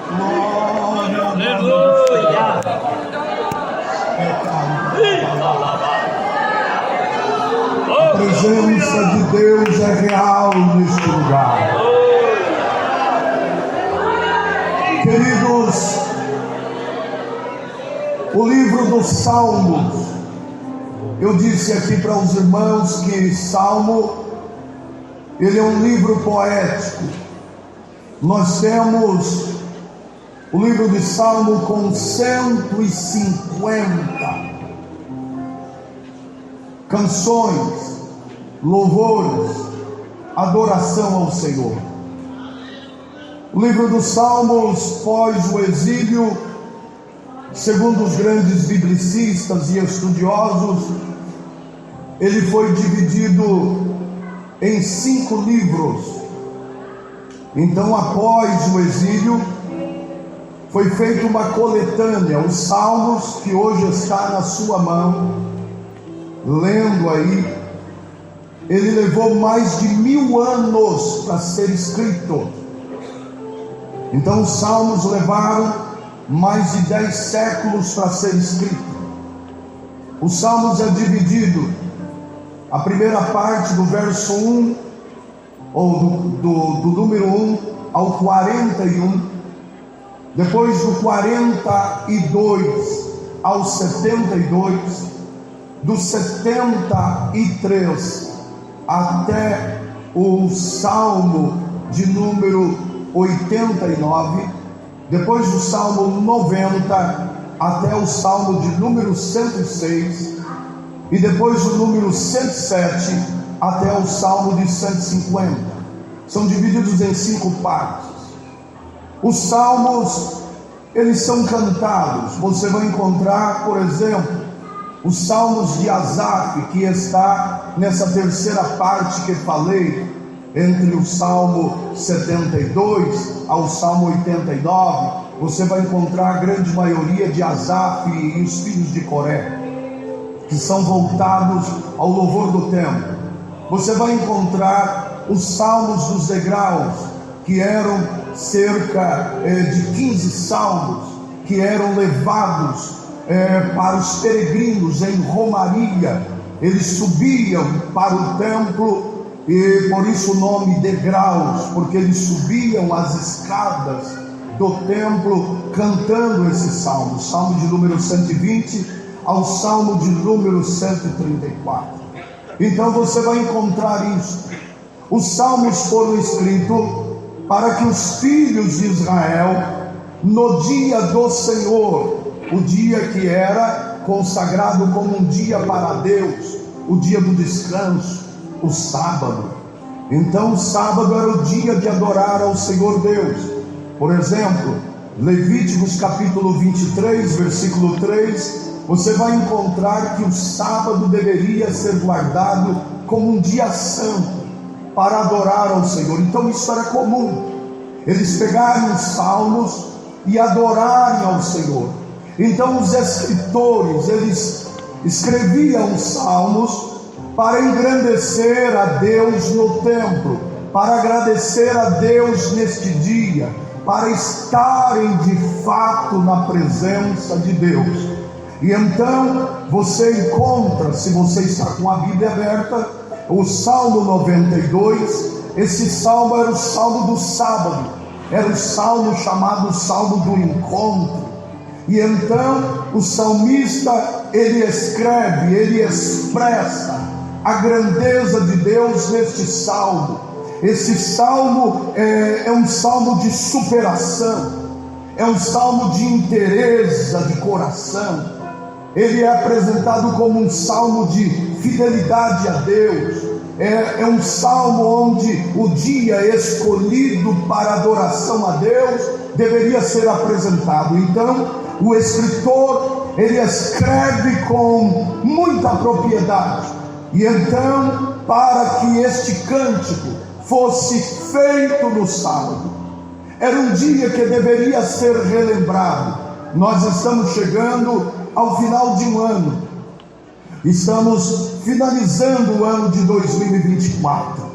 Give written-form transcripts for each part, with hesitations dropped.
Aleluia. A presença de Deus é real neste lugar. Queridos, o livro dos Salmos, eu disse aqui para os irmãos que Salmo, ele é um livro poético. Nós temos o livro de Salmo com 150 canções, louvores, adoração ao Senhor. O livro dos Salmos, pós o exílio, segundo os grandes biblicistas e estudiosos, ele foi dividido em 5 livros. Então, após o exílio, foi feita uma coletânea, os Salmos, que hoje está na sua mão, lendo aí. Ele levou mais de 1000 anos para ser escrito. Então os Salmos levaram mais de 10 séculos para ser escrito. Os Salmos é dividido, a primeira parte do verso 1, ou do número 1 ao 41, depois do 42 ao 72, do 73 até o Salmo de número 89, depois do Salmo 90 até o Salmo de número 106, e depois do número 107 até o Salmo de 150. São divididos em 5 partes. Os Salmos, eles são cantados. Você vai encontrar, por exemplo, os Salmos de Asaf, que está nessa terceira parte que falei, entre o Salmo 72 ao Salmo 89, você vai encontrar a grande maioria de Asaf e os filhos de Coré, que são voltados ao louvor do templo. Você vai encontrar os Salmos dos degraus, que eram cerca de 15 salmos, que eram levados para os peregrinos em romaria. Eles subiam para o templo, e por isso o nome degraus, porque eles subiam as escadas do templo cantando esses salmos, Salmo de número 120 ao Salmo de número 134. Então você vai encontrar isso. Os salmos foram escritos para que os filhos de Israel, no dia do Senhor, o dia que era consagrado como um dia para Deus, o dia do descanso, o sábado. Então o sábado era o dia de adorar ao Senhor Deus. Por exemplo, Levíticos capítulo 23, versículo 3, você vai encontrar que o sábado deveria ser guardado como um dia santo para adorar ao Senhor. Então isso era comum, eles pegarem os salmos e adorarem ao Senhor. Então os escritores, eles escreviam os salmos para engrandecer a Deus no templo, para agradecer a Deus neste dia, para estarem de fato na presença de Deus. E então você encontra, se você está com a Bíblia aberta, o Salmo 92. Esse salmo era o salmo do sábado, era o salmo chamado Salmo do Encontro. E então o salmista, ele escreve, ele expressa a grandeza de Deus neste salmo. Esse salmo é um salmo de superação, é um salmo de inteireza de coração. Ele é apresentado como um salmo de fidelidade a Deus. É um salmo onde o dia escolhido para adoração a Deus deveria ser apresentado. Então o escritor, ele escreve com muita propriedade. E então, para que este cântico fosse feito no sábado, era um dia que deveria ser relembrado. Nós estamos chegando ao final de um ano, estamos finalizando o ano de 2024.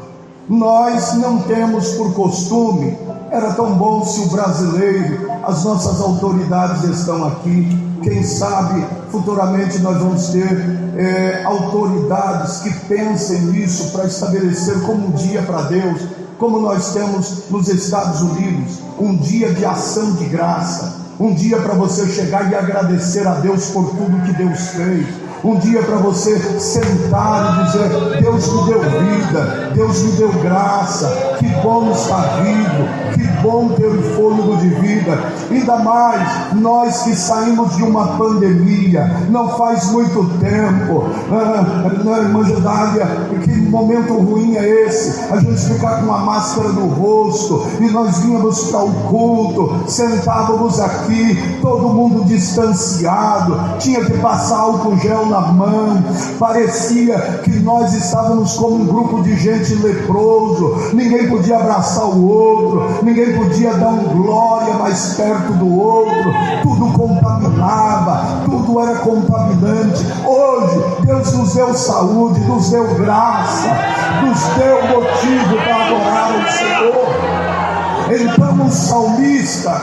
Nós não temos por costume era tão bom se o brasileiro, as nossas autoridades estão aqui. Quem sabe futuramente nós vamos ter autoridades que pensem nisso para estabelecer como um dia para Deus, como nós temos nos Estados Unidos, um dia de ação de graça, um dia para você chegar e agradecer a Deus por tudo que Deus fez, um dia para você sentar e dizer: Deus me deu vida, Deus me deu graça, que bom estar vivo, que bom ter o fôlego de vida. Ainda mais nós que saímos de uma pandemia, não faz muito tempo, irmã Gedália, que momento ruim é esse? A gente ficar com uma máscara no rosto, e nós vínhamos para o culto, sentávamos aqui, todo mundo distanciado, tinha que passar álcool gel na mão, parecia que nós estávamos como um grupo de gente leproso, ninguém podia abraçar o outro, ninguém podia dar um glória mais perto do outro, tudo contaminava, tudo era contaminante. Hoje Deus nos deu saúde, nos deu graça, nos deu motivo para adorar o Senhor. Então o salmista,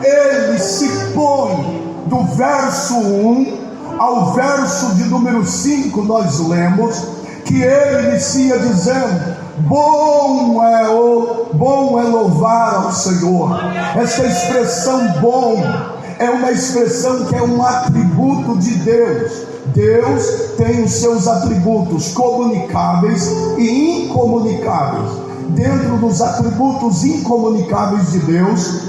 ele se põe do verso 1 ao verso de número 5, nós lemos que ele inicia dizendo: bom é louvar ao Senhor. Essa expressão bom é uma expressão que é um atributo de Deus. Deus tem os seus atributos comunicáveis e incomunicáveis. Dentro dos atributos incomunicáveis de Deus,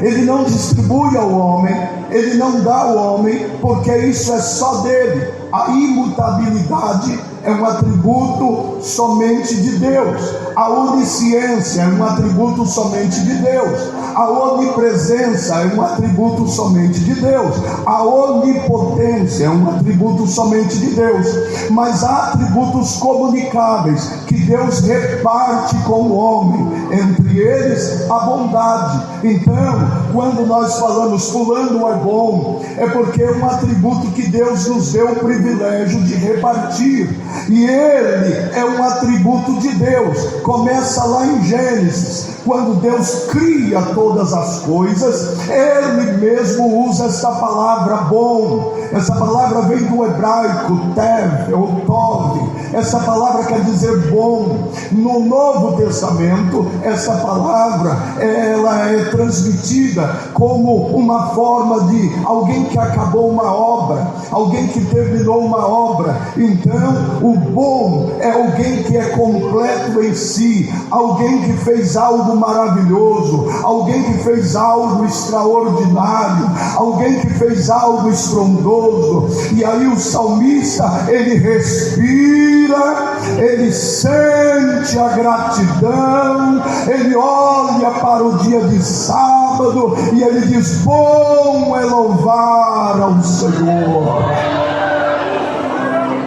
Ele não distribui ao homem, Ele não dá ao homem, porque isso é só dele. A imutabilidade é um atributo somente de Deus. A onisciência é um atributo somente de Deus. A onipresença é um atributo somente de Deus. A onipotência é um atributo somente de Deus. Mas há atributos comunicáveis que Deus reparte com o homem, entre eles a bondade. Então, quando nós falamos fulano é bom, é porque é um atributo que Deus nos deu o privilégio de repartir, e ele é um atributo de Deus. Começa lá em Gênesis, quando Deus cria todas as coisas, Ele mesmo usa essa palavra bom. Essa palavra vem do hebraico tev ou tov. Essa palavra quer dizer bom. No Novo Testamento, essa palavra ela é transmitida como uma forma de alguém que acabou uma obra, alguém que terminou uma obra. Então o bom é alguém que é completo em si, alguém que fez algo maravilhoso, alguém que fez algo extraordinário, alguém que fez algo estrondoso. E aí o salmista, ele respira, ele sente a gratidão, ele olha para o dia de sábado e ele diz: bom é louvar ao Senhor.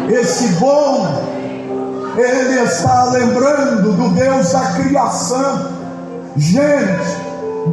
Esse bom, ele está lembrando do Deus da criação. Gente,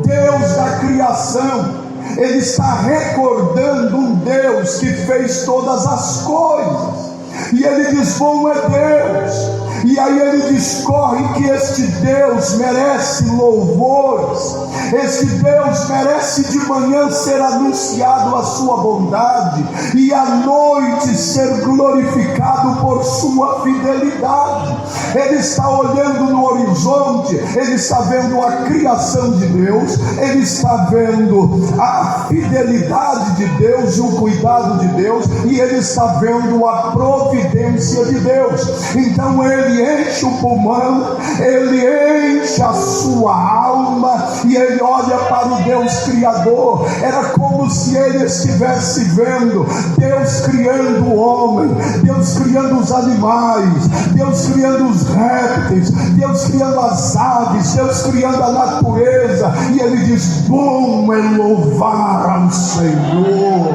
Deus da criação, ele está recordando um Deus que fez todas as coisas, e ele diz: bom é Deus. E aí ele discorre que este Deus merece louvores, este Deus merece de manhã ser anunciado a sua bondade, e à noite ser glorificado por sua fidelidade. Ele está olhando no horizonte, ele está vendo a criação de Deus, ele está vendo a fidelidade de Deus e o cuidado de Deus, e ele está vendo a providência de Deus. Então ele enche o pulmão, ele enche a sua alma, e ele olha para o Deus Criador. Era como se ele estivesse vendo Deus criando o homem, Deus criando os animais, Deus criando os répteis, Deus criando as aves, Deus criando a natureza, e ele diz: bom é louvar ao Senhor.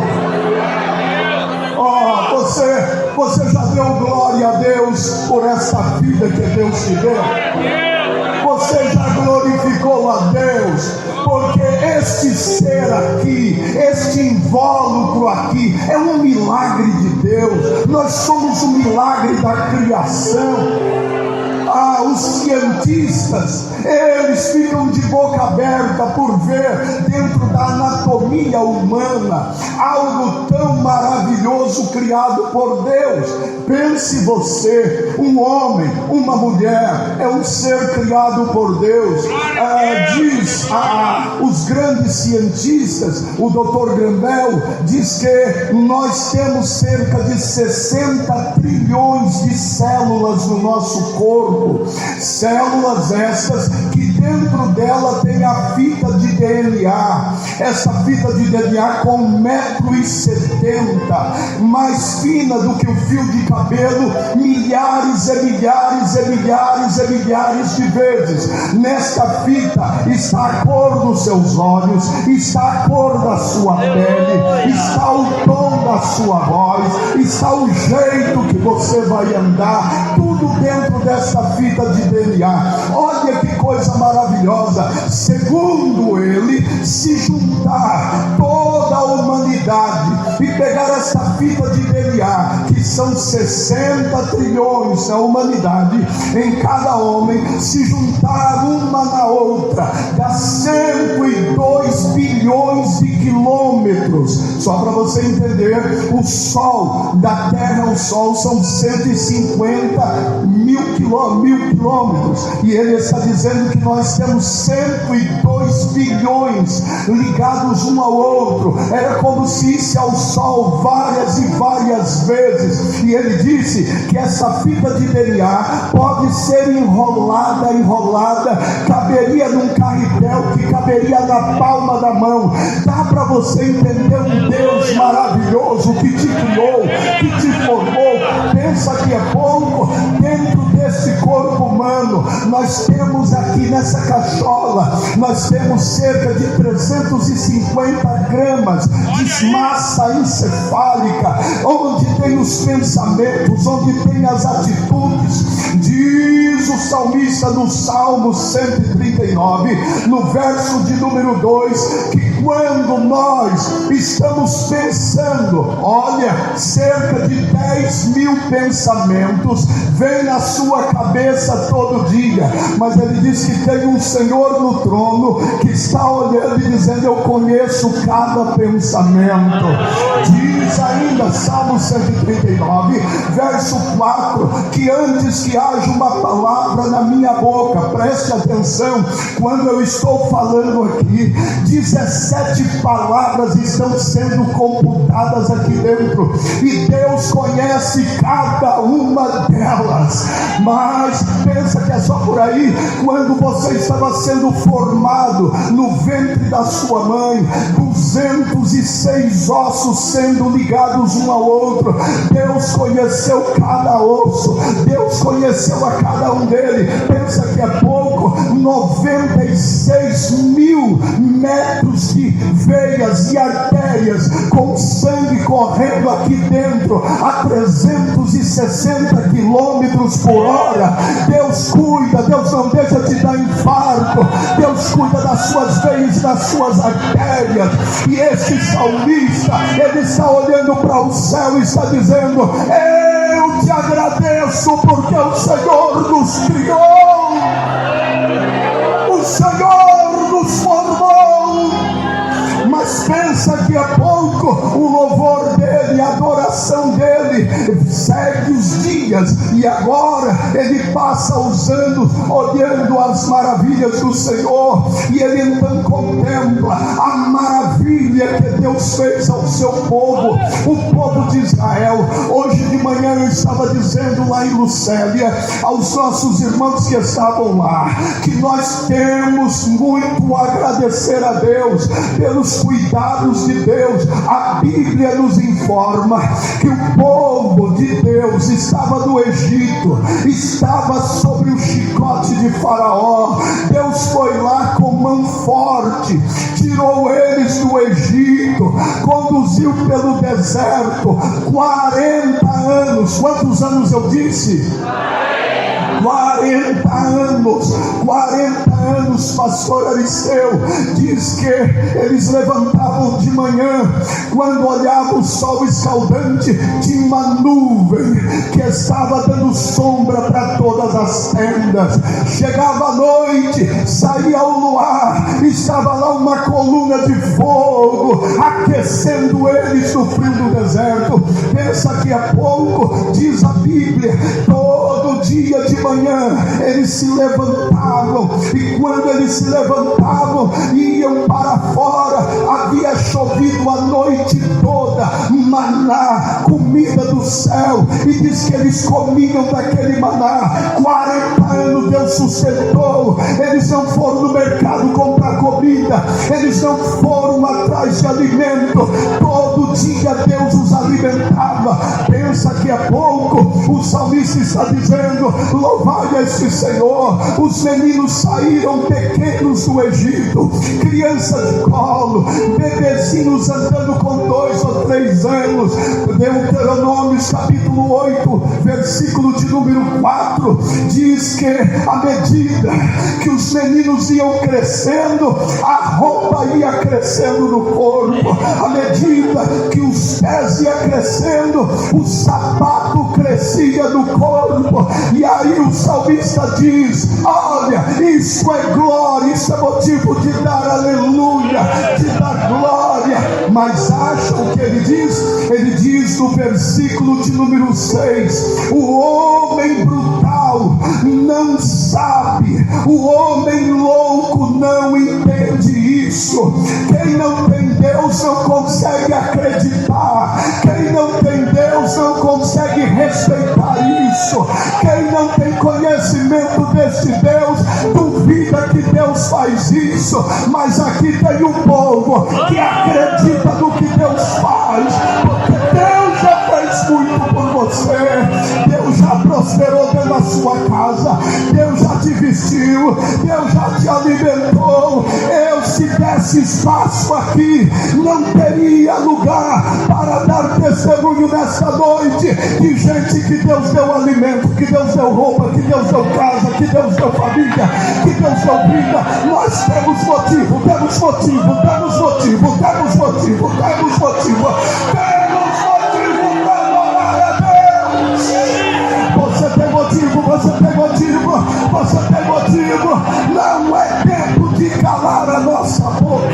Você já deu glória a Deus por essa vida que Deus te deu? Você já glorificou a Deus? Porque este ser aqui, este invólucro aqui, é um milagre de Deus. Nós somos um milagre da criação. Os cientistas, eles ficam de boca aberta por ver dentro da anatomia humana algo tão maravilhoso criado por Deus. Pense você, um homem, uma mulher, é um ser criado por Deus. Diz os grandes cientistas, o Dr. Grambel diz que nós temos cerca de 60 trilhões de células no nosso corpo. Células estas que dentro dela tem a fita de DNA. Essa fita de DNA com 1,70 m, mais fina do que o fio de cabelo, milhares e milhares e milhares e milhares de vezes. Nesta fita está a cor dos seus olhos, está a cor da sua pele, está o tom da sua voz, está o jeito que você vai andar, tudo dentro dessa fita de DNA. Olha que coisa maravilhosa. Segundo ele, se juntar toda a humanidade e pegar essa fita de DNA, que são 60 trilhões a humanidade, em cada homem, se juntar uma na outra, dá 102 bilhões de quilômetros. Só para você entender, o Sol, da Terra ao Sol, são 150 mil quilômetros, e ele está dizendo que nós temos 102 bilhões ligados um ao outro. Era como se isso ao Sol várias e várias vezes. E ele disse que essa fita de DNA pode ser enrolada, caberia num carretel que caberia na palma da mão. Dá para você entender um Deus maravilhoso que te criou, que te formou. Pensa que é pouco? Dentro desse corpo humano, nós temos aqui nessa cachola, nós temos cerca de 350 gramas de massa encefálica, onde tem os pensamentos, onde tem as atitudes. Diz o salmista no Salmo 139, no verso de número 2, que quando nós estamos pensando, olha, cerca de 10 mil pensamentos vem na sua cabeça todo dia, mas ele diz que tem um Senhor no trono que está olhando e dizendo: eu conheço cada pensamento. Diz ainda Salmo 139, verso 4, que antes que haja uma palavra na minha boca, preste atenção, quando eu estou falando aqui, 17 palavras estão sendo computadas aqui dentro, e Deus conhece cada uma delas. Mas pensa que é só por aí? Quando você estava sendo formado no ventre da sua mãe, 206 ossos sendo ligados um ao outro, Deus conheceu cada osso, Deus conheceu a cada um dele. Pensa que é pouco? 96 mil metros de veias e artérias com sangue correndo aqui dentro a 360 quilômetros por hora. Deus cuida, Deus não deixa te dar infarto, Deus cuida das suas veias, das suas artérias. E esse salmista, ele está olhando para o céu e está dizendo: eu te agradeço porque o Senhor nos criou, o Senhor nos formou. Mas pensa que é pouco? O louvor dele, a adoração dele segue os dias, e agora ele passa os anos olhando as maravilhas do Senhor, e ele então contempla a maravilha que Deus fez ao seu povo, o povo de Israel. Hoje de manhã eu estava dizendo lá em Lucélia aos nossos irmãos que estavam lá, que nós temos muito a agradecer a Deus pelos cuidados de Deus. A Bíblia nos informa que o povo de Deus estava no Egito, estava sobre o chicote de Faraó. Deus foi lá com mão forte, tirou eles do Egito, conduziu pelo deserto 40 anos. Quantos anos eu disse? 40 anos. 40 anos, pastor Aristeu, diz que eles levantavam de manhã, quando olhavam o sol escaldante, tinha uma nuvem que estava dando sombra para todas as tendas. Chegava a noite, saía o luar, estava lá uma coluna de fogo aquecendo eles no frio do deserto. Pensa que há pouco, diz a Bíblia, todo dia de manhã eles se levantavam, e quando eles se levantavam, iam para fora. Havia chovido a noite toda, maná, comida do céu, e diz que eles comiam daquele maná. 40 anos Deus sustentou. Eles não foram no mercado comprar comida, eles não foram atrás de alimento. Todo dia Deus os alimentava. Pensa que há pouco o salmista está dizendo: louvai a este Senhor. Os meninos saíram pequenos do Egito, crianças de colo, bebezinhos andando com 2 ou 3 anos. Deuteronômio capítulo 8, versículo de número 4, diz que à medida que os meninos iam crescendo, a roupa ia crescendo no corpo. À medida que os pés iam crescendo, o sapato crescia no corpo. E aí o salmista diz: olha, isso é glória, isso é motivo de dar aleluia, de dar glória. Mas acham que ele diz? Ele diz no versículo de número 6: o homem brutal não sabe, o homem louco não entende isso. Quem não tem Deus não consegue acreditar. Quem não tem Deus não consegue respeitar isso. Quem não tem conhecimento desse Deus duvida que Deus faz isso. Mas aqui tem um povo que acredita no que Deus faz, porque Deus já fez muito por você. Deus já prosperou dentro da sua casa, Deus já te vestiu, Deus já te alimentou. Eu, se desse espaço aqui, não teria lugar para dar testemunho nessa noite de gente que Deus deu alimento, que Deus deu roupa, que Deus deu casa, que Deus deu família, que Deus deu vida. Nós temos motivo, temos motivo, temos motivo, temos motivo, temos motivo, temos motivo para adorar a Deus. Você tem motivo, você tem motivo, você tem motivo. Não é tempo de calar a nossa boca.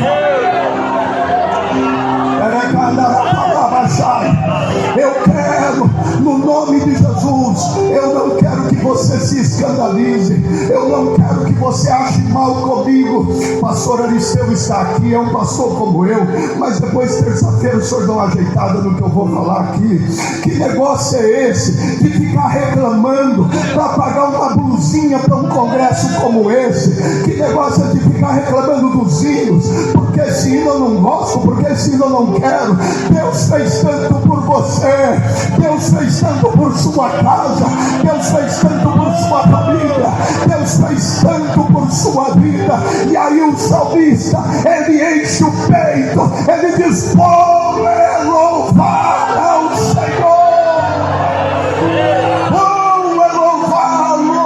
Eu quero, no nome de Jesus, eu não quero que você se escandalize, eu não quero que você ache mal comigo. Pastor Aristeu está aqui, é um pastor como eu, mas depois terça-feira o senhor dá uma ajeitada no que eu vou falar aqui. Que negócio é esse de ficar reclamando para pagar uma blusinha para um congresso como esse? Que negócio é de ficar reclamando dos hinos? Porque esse hino eu não gosto, porque esse hino eu não quero. Deus fez tanto por você, Deus fez tanto por sua casa, Deus fez tanto por sua família, Deus fez tanto por sua vida. E aí o salmista, ele enche o peito, ele diz: bom é louvar ao Senhor, bom é louvá-lo.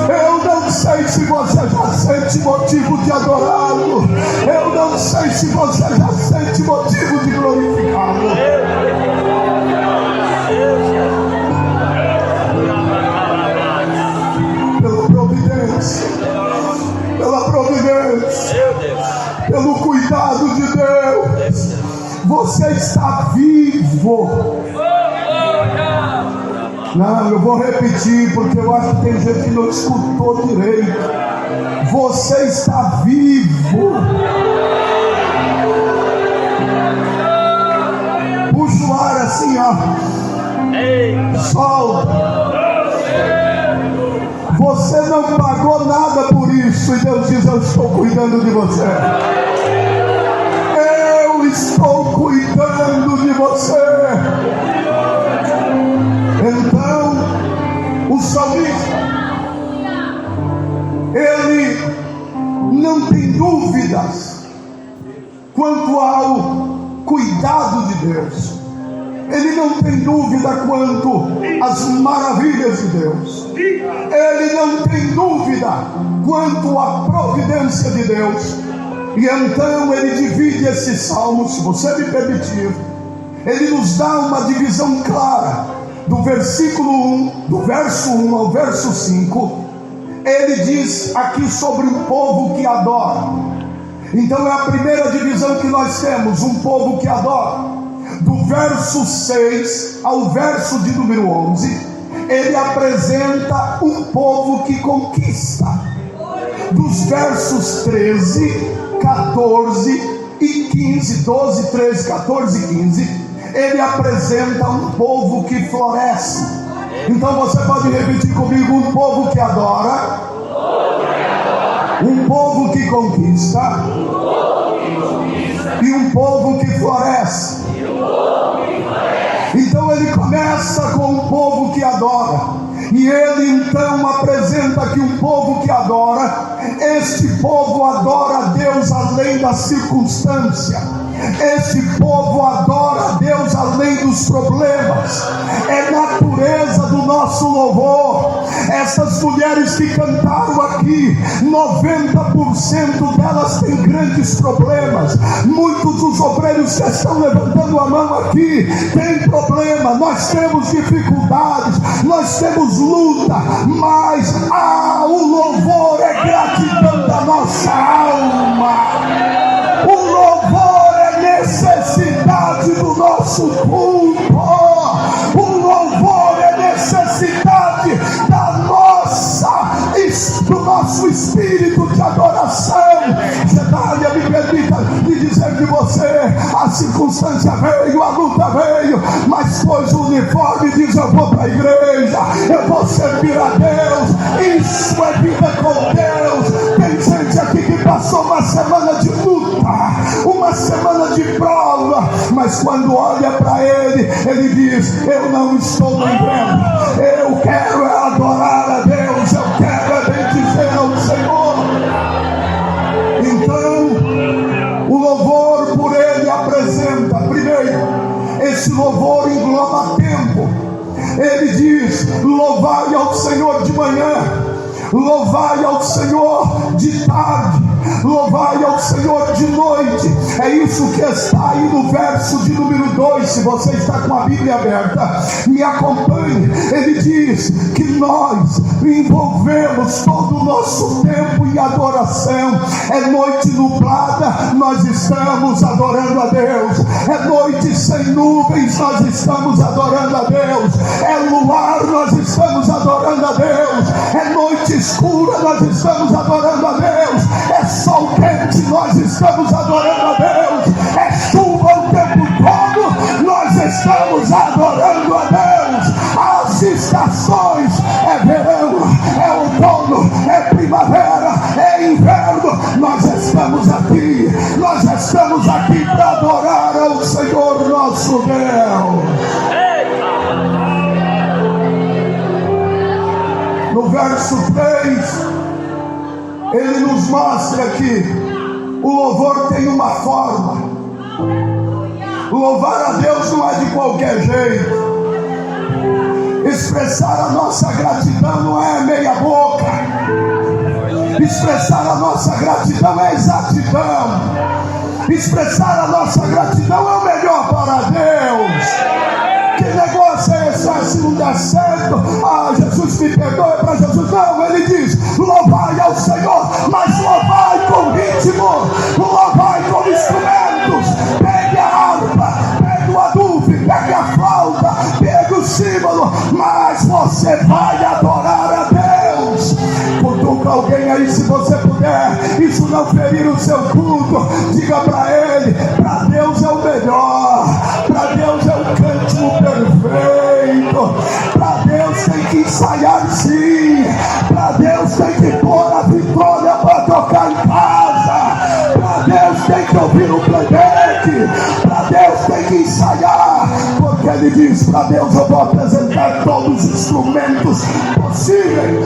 Eu não sei se você já sente motivo de adorá-lo, eu não sei se você já sente motivo de glorificá-lo. Pela providência, pelo cuidado de Deus, você está vivo. Não, eu vou repetir, porque eu acho que tem gente que não escutou direito. Você está vivo. Puxa o ar assim, ó. Solta. Você não pagou nada por isso, e Deus diz: eu estou cuidando de você. Eu estou cuidando de você. Então, o salmista, ele não tem dúvidas quanto ao cuidado de Deus. ele não tem dúvida quanto às maravilhas de Deus, ele não tem dúvida quanto à providência de Deus. E então ele divide esse salmo, se você me permitir, ele nos dá uma divisão clara, do versículo 1, do verso 1 ao verso 5, ele diz aqui sobre um povo que adora. Então é a primeira divisão que nós temos, um povo que adora. Do verso 6 ao verso de número 11, ele apresenta um povo que conquista. Dos versos 13, 14 e 15, 12, 13, 14 e 15, ele apresenta um povo que floresce. Então você pode repetir comigo: um povo que adora, um povo que conquista e um povo que floresce. Então ele começa com um povo que adora, e ele então apresenta que um povo que adora, este povo adora a Deus além da circunstância. Este povo adora a Deus além dos problemas. É natureza do nosso louvor. Essas mulheres que cantaram aqui, 90% delas têm grandes problemas. Muitos dos obreiros que estão levantando a mão aqui têm problema. Nós temos dificuldades, nós temos luta, mas o louvor é gratidão da nossa alma. O louvor necessidade do nosso culto. O louvor é necessidade do nosso espírito de adoração. Gedalia, me permita lhe dizer que você, a circunstância veio, a luta veio, mas pôs o uniforme e diz: eu vou para a igreja, eu vou servir a Deus. Isso é vida com Deus. Tem gente aqui que passou uma semana de luta, uma semana de prova, mas quando olha para ele diz: eu não estou lembrando, eu quero adorar a Deus, eu quero bendizer ao Senhor. Então o louvor por ele apresenta, primeiro, esse louvor engloba tempo. Ele diz: louvai ao Senhor de manhã, louvai ao Senhor de tarde, louvai ao Senhor de noite. É isso que está aí no verso de número 2. Se você está com a Bíblia aberta, me acompanhe. Ele diz que nós envolvemos todo o nosso tempo em adoração. É noite nublada, nós estamos adorando a Deus. É noite sem nuvens, nós estamos adorando a Deus. É luar, nós estamos adorando a Deus. É noite escura, nós estamos adorando a Deus. É sol quente, nós estamos adorando a Deus. É chuva o tempo todo, nós estamos adorando a Deus. As estações, é verão, é outono, é primavera, é inverno, nós estamos aqui para adorar ao Senhor nosso Deus. No verso 3, ele nos mostra que o louvor tem uma forma. Louvar a Deus não é de qualquer jeito. Expressar a nossa gratidão não é meia boca. Expressar a nossa gratidão é exatidão. Expressar a nossa gratidão é o melhor para Deus. Que negócio é esse? Se não der certo, Jesus me perdoe, para Jesus. Não, ele diz: louvai ao Senhor, mas louvai com ritmo, louvai com instrumentos. Pegue a harpa, pegue o adufe, pegue a flauta, pegue o símbolo, mas você vai adorar a Deus. Cutuca alguém aí, se você puder, isso não ferir o seu culto. Diga para ele: para Deus é o melhor, para Deus é o cântico perfeito, para Deus tem que ensaiar sim, para Deus tem que pôr a vitória para tocar em casa, para Deus tem que ouvir o playback, para Deus tem que ensaiar, porque ele diz: para Deus eu vou apresentar todos os instrumentos possíveis.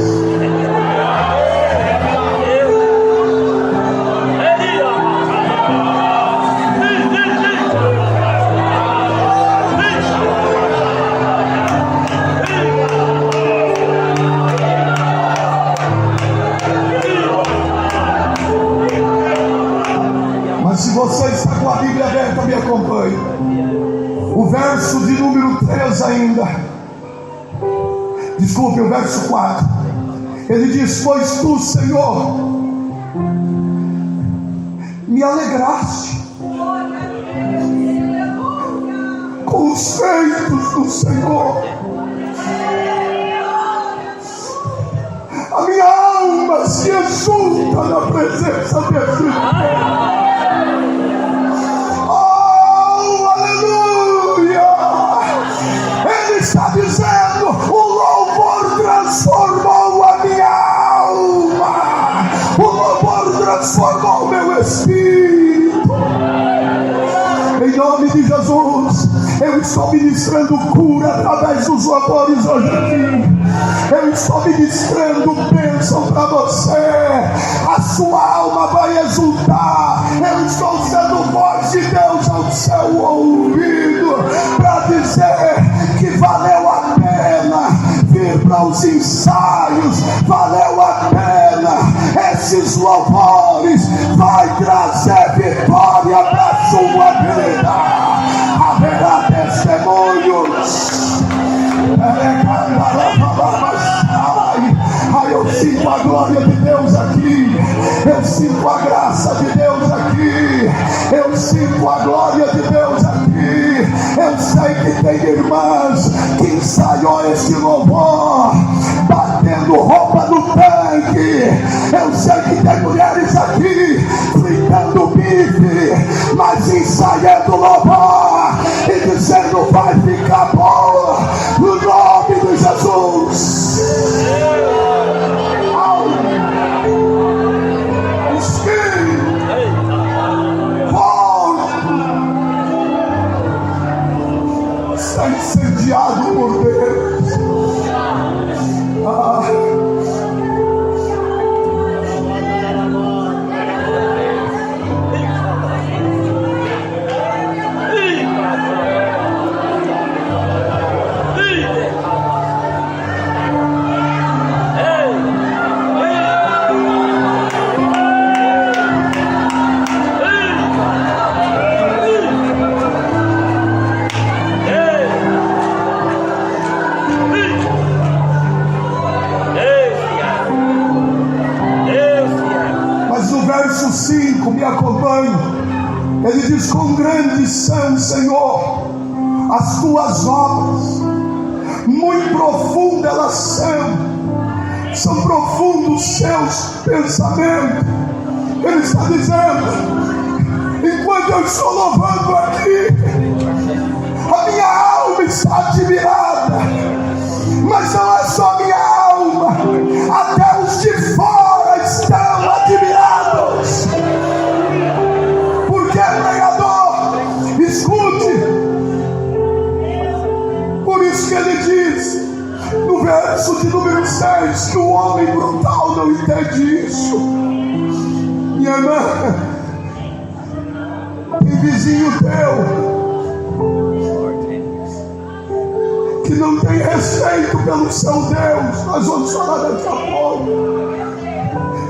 Se você está com a Bíblia aberta, me acompanhe. O verso de número 3 ainda. Desculpe, o verso 4. Ele diz: pois tu, Senhor, me alegraste com os feitos do Senhor. A minha alma se exulta na presença desse Deus. Oh, aleluia! Ele está dizendo: o louvor transformou a minha alma, o louvor transformou o meu espírito. Em nome de Jesus, eu estou ministrando cura através dos louvores hoje aqui. Eu estou ministrando bênção para você. A sua alma vai exultar. Eu estou sendo voz de Deus ao seu ouvido para dizer que valeu a pena vir para os ensaios. Valeu a pena. Esses louvores vai trazer vitória para a sua vida. Haverá testemunhos. Eu sinto a glória de Deus aqui. Eu sinto a graça de Deus aqui. Eu sinto a glória de Deus aqui. Eu sei que tem irmãs que ensaiou este louvor batendo roupa no tanque. Eu sei que tem mulheres aqui fritando bife, mas ensaiando louvor e dizendo: vai ficar bom no nome de Jesus. Está incendiado por Deus. Verso 5, me acompanhe. Ele diz: quão grandes são, Senhor, as tuas obras, muito profundas elas são profundos seus pensamentos. Ele está dizendo: enquanto eu estou louvando aqui, a minha alma está admirada. Mas não é só a minha alma, até os de fora estão admirados. Porque, pregador, escute. Por isso que ele diz no verso de número 6 que o homem brutal não entende isso. Minha irmã, tem vizinho teu que não tem respeito pelo seu Deus. Nós vamos falar daqui a pouco.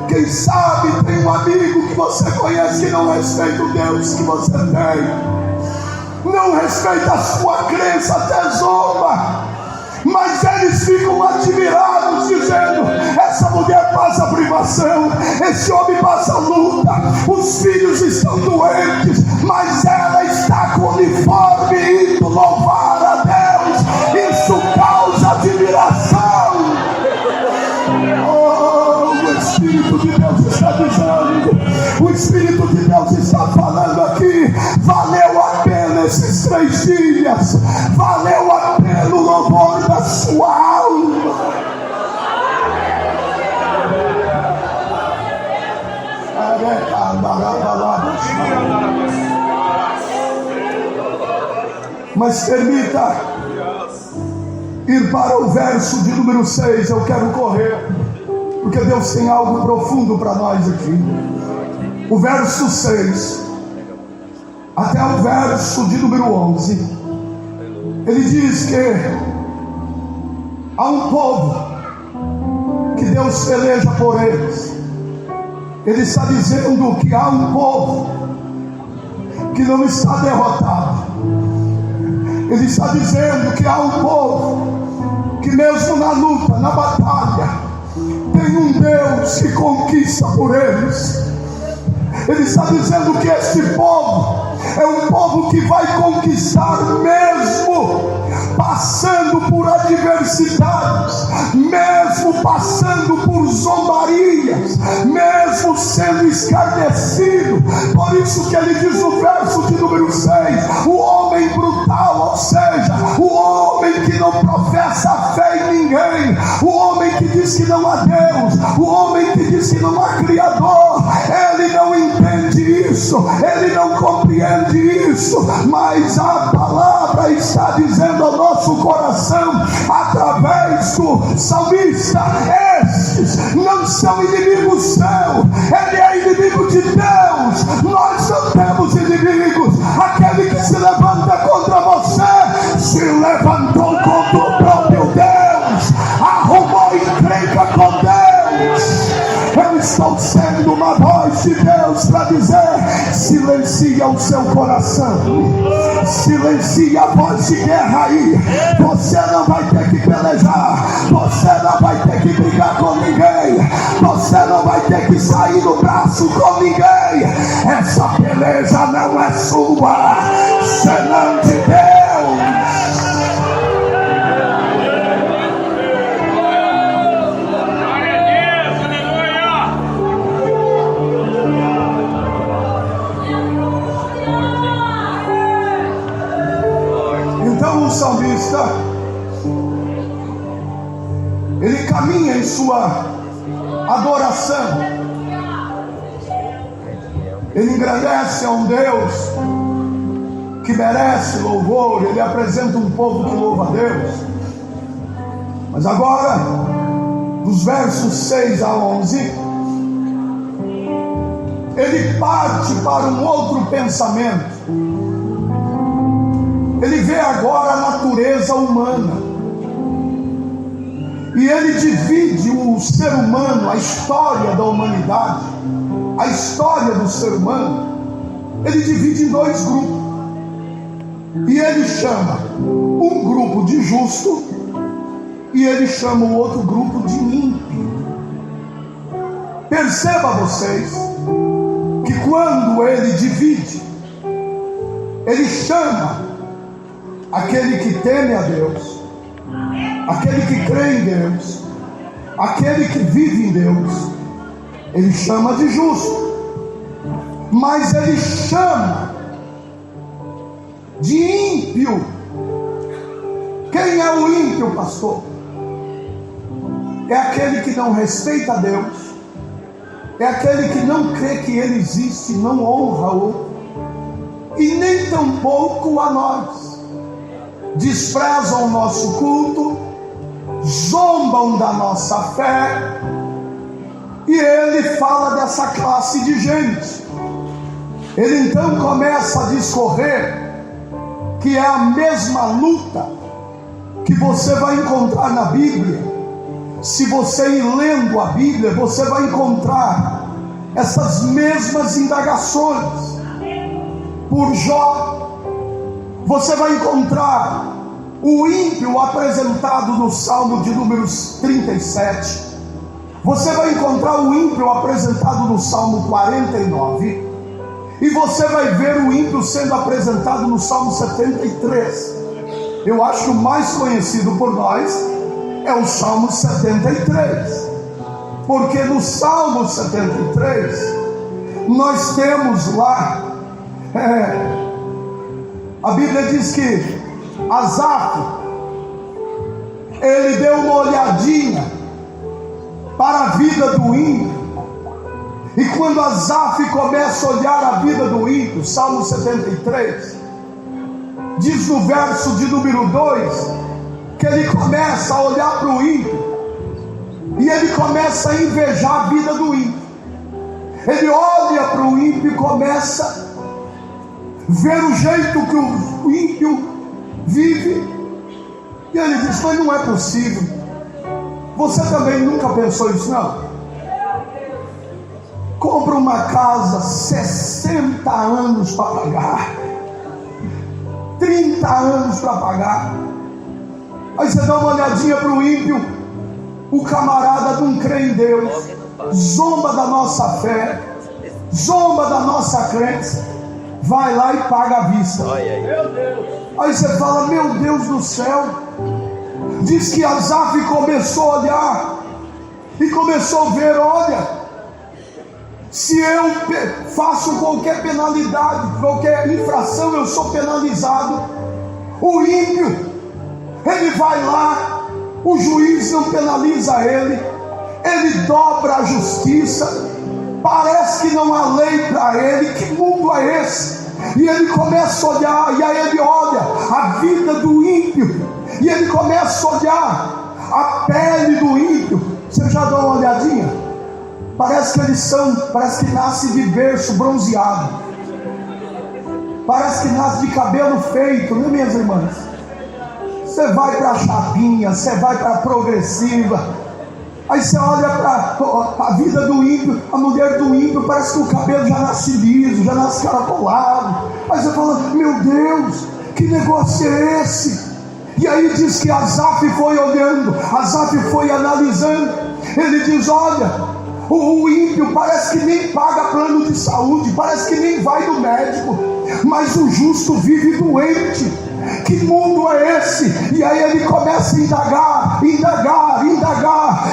Quem sabe tem um amigo que você conhece que não respeita o Deus que você tem, não respeita a sua crença, até zomba, mas eles ficam admirados, dizendo: essa mulher passa privação, esse homem passa luta, os filhos estão doentes, mas ela está com o uniforme indo louvar a Deus. Isso causa admiração. Oh, o Espírito de Deus está dizendo, o Espírito de Deus está falando aqui: valeu a pena esses 3 dias, valeu a pena o louvor da sua alma. Mas permita ir para o verso de número 6. Eu quero correr, porque Deus tem algo profundo para nós aqui. O verso 6 até o verso de número 11, ele diz que há um povo que Deus peleja por eles. Ele está dizendo que há um povo que não está derrotado. Ele está dizendo que há um povo que mesmo na luta, na batalha, tem um Deus que conquista por eles. Ele está dizendo que este povo é um povo que vai conquistar mesmo passando por adversidades, mesmo passando por zombarias, mesmo sendo escarnecido. Por isso que ele diz no verso de número 6, o homem brutal, ou seja, o homem que não professa fé em ninguém, o homem que diz que não há Deus, o homem que diz que não há Criador, ele não entende isso, ele não compreende isso, mas a palavra está dizendo ao nosso coração, através do salmista: estes não são inimigos seus, ele é inimigo de Deus. Nós não temos inimigos. Aquele que se levanta contra você se levantou contra o próprio Deus, arrumou encrenca com Deus. Eu estou sendo uma voz de Deus para dizer: silencia o seu coração, silencia a voz de guerra aí. Você não vai ter que pelejar, você não vai ter que brigar com ninguém, você não vai ter que sair do braço com ninguém. Essa beleza não é sua, senão de Deus. Então o salmista, ele caminha em sua adoração, ele engrandece a um Deus que merece louvor, ele apresenta um povo que louva a Deus. Mas agora, dos versos 6 a 11, ele parte para um outro pensamento. Ele vê agora a natureza humana, e ele divide o ser humano, a história da humanidade, a história do ser humano, ele divide em dois grupos, e ele chama um grupo de justo, e ele chama o outro grupo de ímpio. Perceba vocês, que quando ele divide, ele chama aquele que teme a Deus, aquele que crê em Deus, aquele que vive em Deus, ele chama de justo. Mas ele chama de ímpio. Quem é o ímpio, pastor? É aquele que não respeita a Deus, é aquele que não crê que ele existe, não honra-o, e nem tampouco a nós. Desprezam o nosso culto, zombam da nossa fé, e ele fala dessa classe de gente. Ele então começa a discorrer que é a mesma luta que você vai encontrar na Bíblia. Se você ir lendo a Bíblia, você vai encontrar essas mesmas indagações. Por Jó, você vai encontrar o ímpio apresentado no Salmo de números 37. Você vai encontrar o ímpio apresentado no Salmo 49. E você vai ver o ímpio sendo apresentado no Salmo 73. Eu acho que o mais conhecido por nós é o Salmo 73. Porque no Salmo 73, nós temos lá... a Bíblia diz que Asaf, ele deu uma olhadinha para a vida do ímpio. E quando Asaf começa a olhar a vida do ímpio, Salmo 73, diz no verso de número 2, que ele começa a olhar para o ímpio, e ele começa a invejar a vida do ímpio. Ele olha para o ímpio e começa a ver o jeito que o ímpio vive, e ele diz: mas não é possível. Você também nunca pensou isso, não? compra uma casa, 60 anos para pagar, 30 anos para pagar. Aí você dá uma olhadinha para o ímpio, o camarada não crê em Deus, zomba da nossa fé, zomba da nossa crença, vai lá e paga à vista. Aí você fala, meu Deus do céu. Diz que Asaf começou a olhar e começou a ver, olha, se eu faço qualquer penalidade, qualquer infração, eu sou penalizado. O ímpio, ele vai lá, o juiz não penaliza ele dobra a justiça, parece que não há lei para ele. Que mundo é esse? E ele começa a olhar, e aí ele olha a vida do ímpio, e ele começa a olhar a pele do ímpio. Você já deu uma olhadinha? Parece que nasce de berço bronzeado, parece que nasce de cabelo feito, né, minhas irmãs? Você vai para a chapinha, você vai para a progressiva, aí você olha para a vida do ímpio, a mulher do ímpio, parece que o cabelo já nasce liso, já nasce caracolado. Aí você fala, meu Deus, que negócio é esse? E aí diz que Asaf foi olhando, Asaf foi analisando. Ele diz, olha, o ímpio parece que nem paga plano de saúde, parece que nem vai no médico, mas o justo vive doente. Que mundo é esse? E aí ele começa a indagar,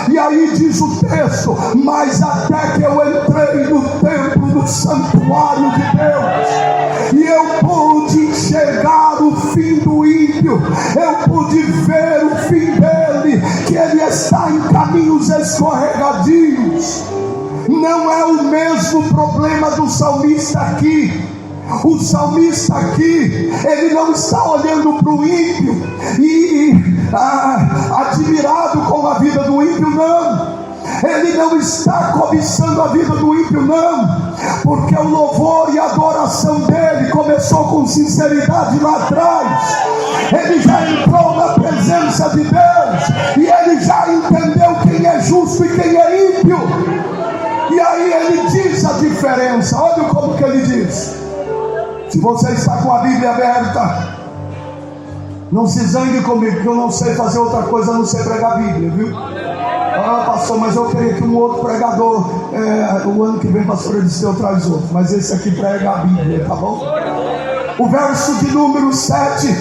e aí diz o texto, mas até que eu entrei no templo, no santuário de Deus, e eu pude enxergar o fim do ímpio, eu pude ver o fim dele, que ele está em caminhos escorregadios. Não é o mesmo problema do salmista aqui. O salmista aqui, ele não está olhando para o ímpio e admirado com a vida do ímpio, não. Ele não está cobiçando a vida do ímpio, não, porque o louvor e a adoração dele começou com sinceridade lá atrás. Ele já entrou na presença de Deus e ele já entendeu quem é justo e quem é ímpio. E aí ele diz a diferença. Olha como que ele diz. Se você está com a Bíblia aberta, não se zangue comigo, porque eu não sei fazer outra coisa a não ser pregar a Bíblia, viu? Ah, pastor, mas eu queria que um outro pregador, o ano que vem, pastor Eliseu traz outro, mas esse aqui prega a Bíblia, tá bom? O verso de número 7,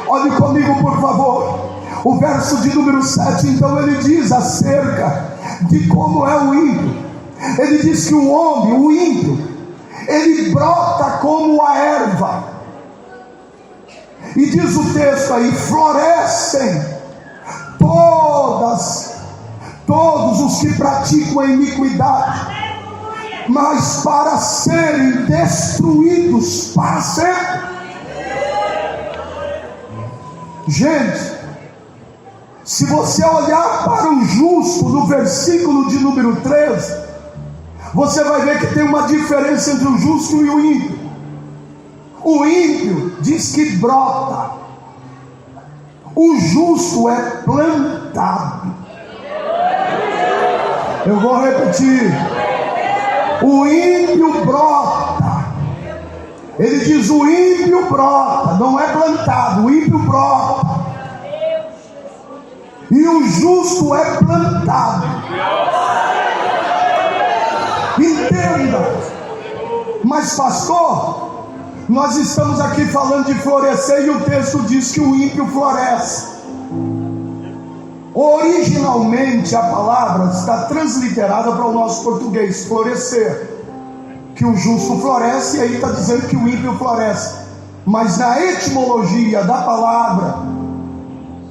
olhe comigo por favor. O verso de número 7, então ele diz acerca de como é o ímpio. Ele diz que o homem, o ímpio, ele brota como a erva, e diz o texto aí, florescem todos os que praticam a iniquidade, mas para serem destruídos para sempre. Gente, se você olhar para o justo no versículo de número 13, você vai ver que tem uma diferença entre o justo e o ímpio. O ímpio diz que brota, o justo é plantado. Eu vou repetir. O ímpio brota. Ele diz, o ímpio brota, não é plantado, o ímpio brota. E o justo é plantado. Entenda. Mas pastor, nós estamos aqui falando de florescer, e o texto diz que o ímpio floresce. Originalmente a palavra está transliterada para o nosso português, florescer, que o justo floresce, e aí está dizendo que o ímpio floresce. Mas na etimologia da palavra,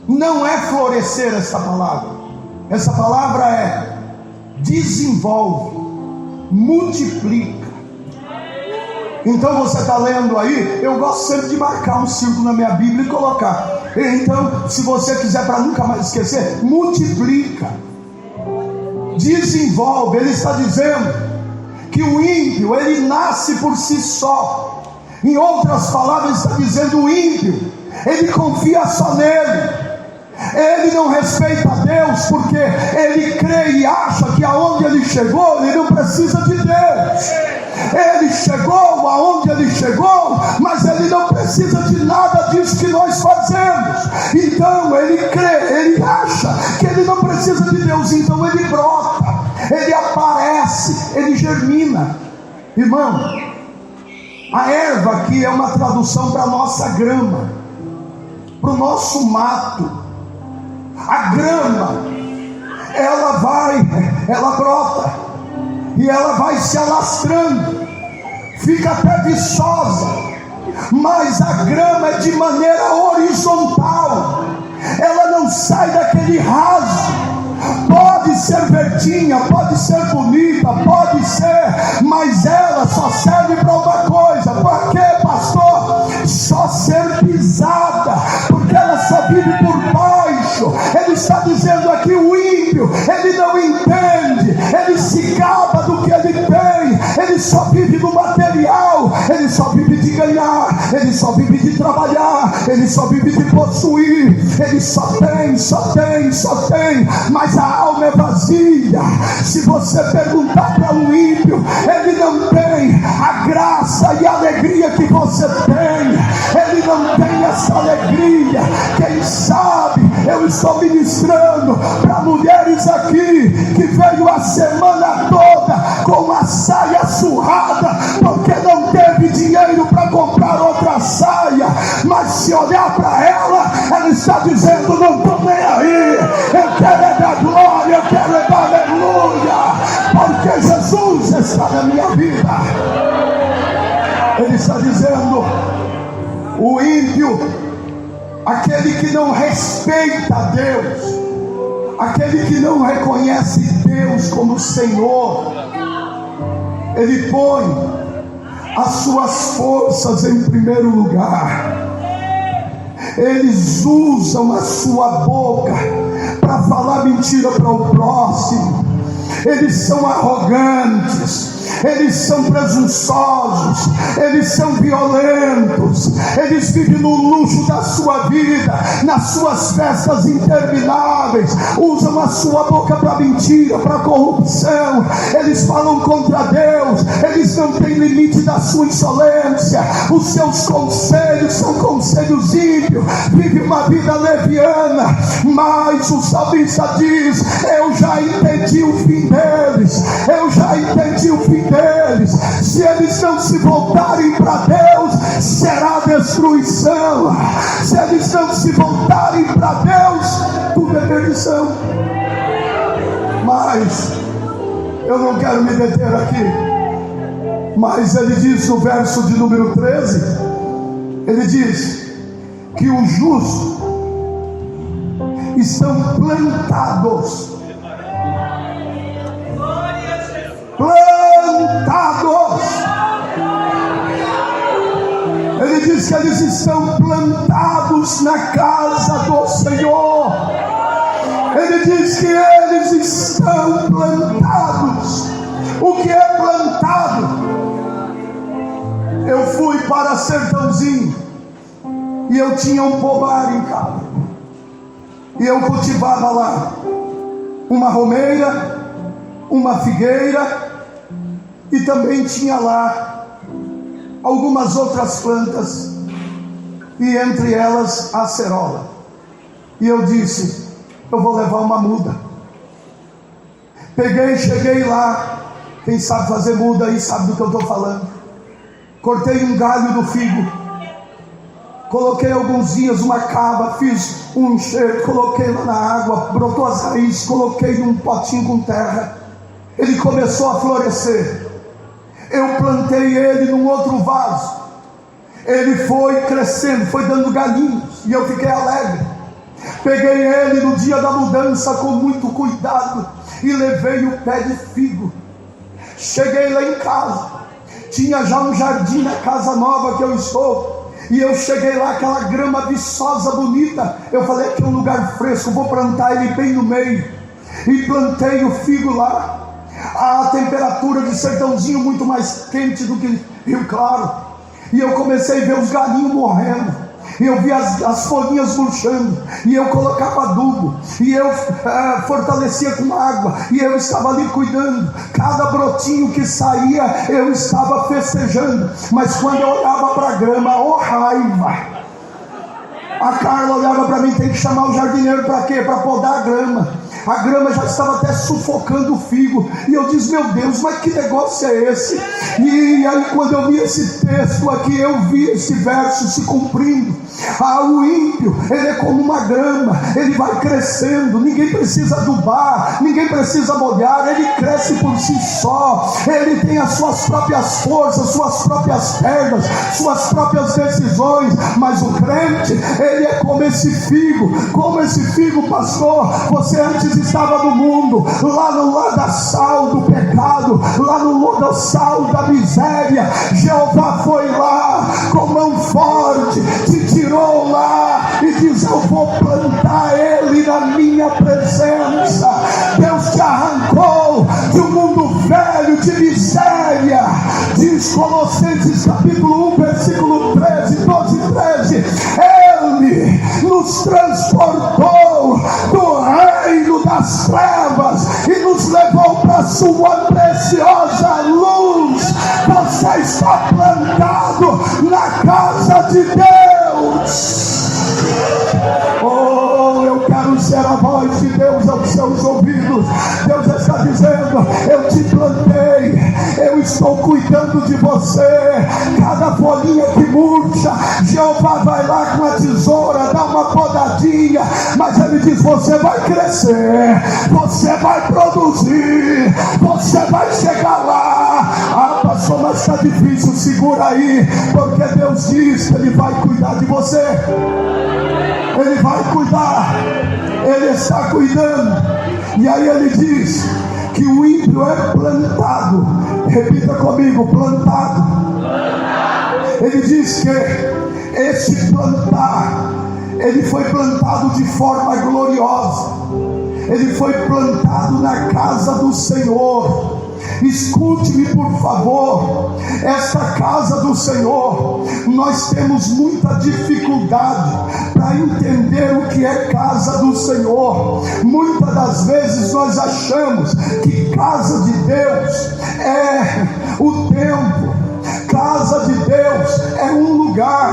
não é florescer essa palavra. Essa palavra é desenvolve, multiplica. Então você está lendo aí, eu gosto sempre de marcar um círculo na minha Bíblia e colocar. Então, se você quiser para nunca mais esquecer, multiplica, desenvolve. Ele está dizendo que o ímpio, ele nasce por si só. Em outras palavras, está dizendo o ímpio, ele confia só nele. Ele não respeita a Deus porque ele crê e acha que aonde ele chegou, ele não precisa de Deus. Ele chegou aonde ele chegou, mas ele não precisa de nada disso que nós fazemos. Então ele crê, ele acha que ele não precisa de Deus, então ele brota, ele aparece, ele germina. Irmão, a erva aqui é uma tradução para a nossa grama, para o nosso mato. A grama, ela brota, e ela vai se alastrando, fica até viçosa, mas a grama é de maneira horizontal, ela não sai daquele raso. Pode ser verdinha, pode ser bonita, pode ser, mas ela só serve para uma coisa. Por quê, pastor? Só ser pisada, porque ela só vive por baixo. Ele está dizendo aqui: o ímpio, ele não entende, ele se gaba do que ele tem, ele só vive do material, ele só vive de ganhar, ele só vive de trabalhar, ele só vive de possuir, ele só tem, mas a alma é vazia. Se você perguntar para um ímpio, ele não tem a graça e a alegria que você tem, ele não tem essa alegria. Quem sabe eu estou ministrando para mulheres aqui que veio a semana toda com a saia surrada porque não teve dinheiro para comprar outra saia, mas se olhar para ela está dizendo: não estou nem aí, eu quero é da glória, eu quero é da aleluia, porque Jesus está na minha vida. Ele está dizendo: o ímpio, aquele que não respeita a Deus, aquele que não reconhece Deus como Senhor, ele põe as suas forças em primeiro lugar. Eles usam a sua boca para falar mentira para o próximo. Eles são arrogantes, eles são presunçosos, eles são violentos, eles vivem no luxo da sua vida, nas suas festas intermináveis, usam a sua boca para mentira, para corrupção, eles falam contra Deus, eles não têm limite da sua insolência, os seus conselhos são conselhos ímpios, vive uma vida leviana, mas o salmista diz: eu já entendi o fim deles, eu já entendi o fim deles. Se eles não se voltarem para Deus, será destruição. Se eles não se voltarem para Deus, tudo é perdição. Mas eu não quero me deter aqui, mas ele diz no verso de número 13, ele diz que os justos estão plantados. Ele diz que eles estão plantados na casa do Senhor. Ele diz que eles estão plantados. O que é plantado? Eu fui para Sertãozinho e eu tinha um pomar em casa, e eu cultivava lá uma romeira, uma figueira, e também tinha lá algumas outras plantas, e entre elas a acerola. E eu disse: eu vou levar uma muda. Cheguei lá, quem sabe fazer muda aí sabe do que eu estou falando. Cortei um galho do figo, coloquei alguns dias uma cava, fiz um enxerto, coloquei lá na água, brotou as raízes, coloquei num potinho com terra, ele começou a florescer. Eu plantei ele num outro vaso, ele foi crescendo, foi dando galinhos, e eu fiquei alegre. Peguei ele no dia da mudança com muito cuidado e levei o pé de figo. Cheguei lá em casa, tinha já um jardim na casa nova que eu estou, e eu cheguei lá, aquela grama viçosa, bonita. Eu falei: aqui é um lugar fresco, vou plantar ele bem no meio, e plantei o figo lá. A temperatura de Sertãozinho muito mais quente do que Rio Claro, e eu comecei a ver os galinhos morrendo. e eu vi as folhinhas murchando, e eu colocava adubo, e eu fortalecia com água, e eu estava ali cuidando. Cada brotinho que saía eu estava festejando. Mas quando eu olhava para a grama, raiva! A Carla olhava para mim: tem que chamar o jardineiro para quê? Para podar a grama. A grama já estava até sufocando o figo. E eu disse: meu Deus, mas que negócio é esse? E aí quando eu vi esse texto aqui, eu vi esse verso se cumprindo. O ímpio, ele é como uma grama, ele vai crescendo, ninguém precisa adubar, ninguém precisa molhar, ele cresce por si só, ele tem as suas próprias forças, suas próprias pernas, suas próprias decisões. Mas o crente, ele é como esse figo, pastor. Você antes estava no mundo, lá no ladaçal do pecado, lá no ladaçal da miséria. Jeová foi lá com mão forte, te tirou lá e diz: eu vou plantar ele na minha presença. Deus te arrancou de um mundo velho de miséria. Diz Colossenses capítulo 1 versículo 13, 12 e 13: ele nos transportou do reino das trevas e nos levou para a sua preciosa luz. Você está plantado na casa de Deus. Oh, eu quero ser a voz de Deus aos seus ouvidos. Deus está dizendo: eu te plantei, eu estou cuidando de você. Cada folhinha que murcha, Jeová vai lá com a tesoura, dá uma podadinha, mas ele diz: você vai crescer, você vai produzir, você vai chegar lá. Pastor, mas está difícil. Segura aí, porque Deus diz que ele vai cuidar de você. Ele vai cuidar, ele está cuidando. E aí ele diz que o ímpio é plantado. Repita comigo: plantado. Ele diz que esse plantar, ele foi plantado de forma gloriosa. Ele foi plantado na casa do Senhor. Escute-me, por favor. Esta casa do Senhor, nós temos muita dificuldade para entender o que é casa do Senhor. Muitas das vezes nós achamos que casa de Deus é o templo. Casa de Deus é um lugar,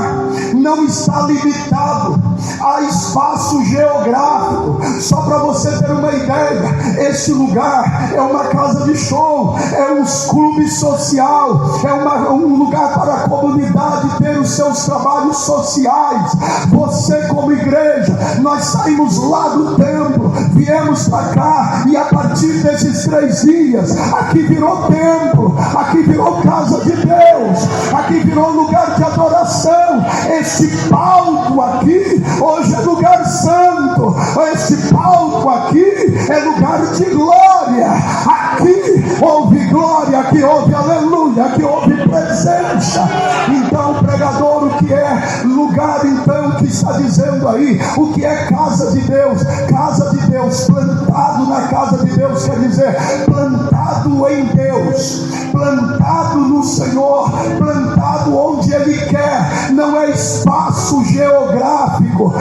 não está limitado a espaço geográfico. Só para você ter uma ideia, este lugar é uma casa de show, é um clube social, é um lugar para a comunidade ter os seus trabalhos sociais. Você, como igreja, nós saímos lá do templo, viemos para cá, e a partir desses 3 dias, aqui virou templo, aqui virou casa de Deus, aqui virou lugar de adoração. Este palco aqui hoje é lugar santo. Este palco aqui é lugar de glória. Aqui houve glória, aqui houve aleluia, aqui houve presença. Então, pregador, o que é lugar, então, que está dizendo aí? O que é casa de Deus? Casa de Deus, plantado na casa de Deus, quer dizer plantado em Deus, plantado no Senhor, plantado onde Ele quer. Não é espaço geográfico.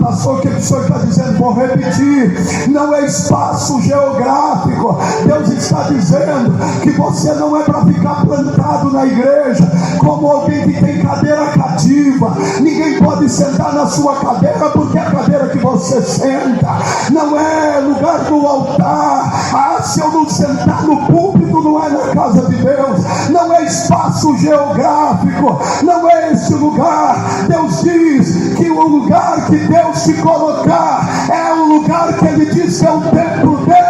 Pastor, o que o senhor está dizendo? Vou repetir: não é espaço geográfico. Deus está dizendo que você não é para ficar plantado na igreja como alguém que tem cadeira cativa. Ninguém pode sentar na sua cadeira, porque é a cadeira que você senta. Não é lugar do altar. Se eu não sentar no púlpito, não é na casa de Deus. Não é espaço geográfico, não é esse lugar. Deus diz que o lugar que Deus te colocar é o lugar que Ele diz que é o templo dele.